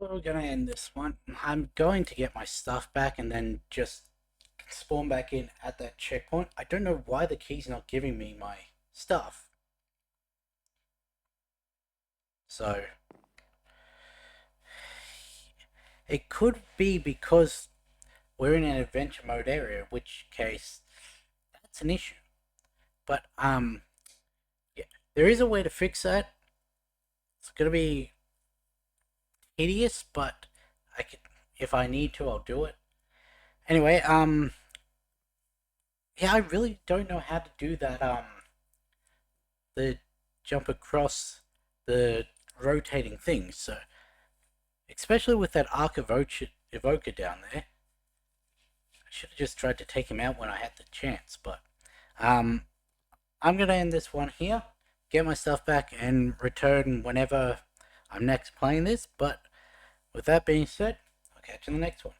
Speaker 1: We're gonna end this one. I'm going to get my stuff back and then just spawn back in at that checkpoint. I don't know why the key's not giving me my stuff. So it could be because we're in an adventure mode area, in which case that's an issue. But yeah, there is a way to fix that. It's gonna be tedious, but I can, if I need to, I'll do it. Anyway, yeah, I really don't know how to do that. The jump across the rotating thing. So, especially with that Arc Evoker down there, I should have just tried to take him out when I had the chance. But I'm gonna end this one here, get my stuff back, and return whenever I'm next playing this. But with that being said, I'll catch you in the next one.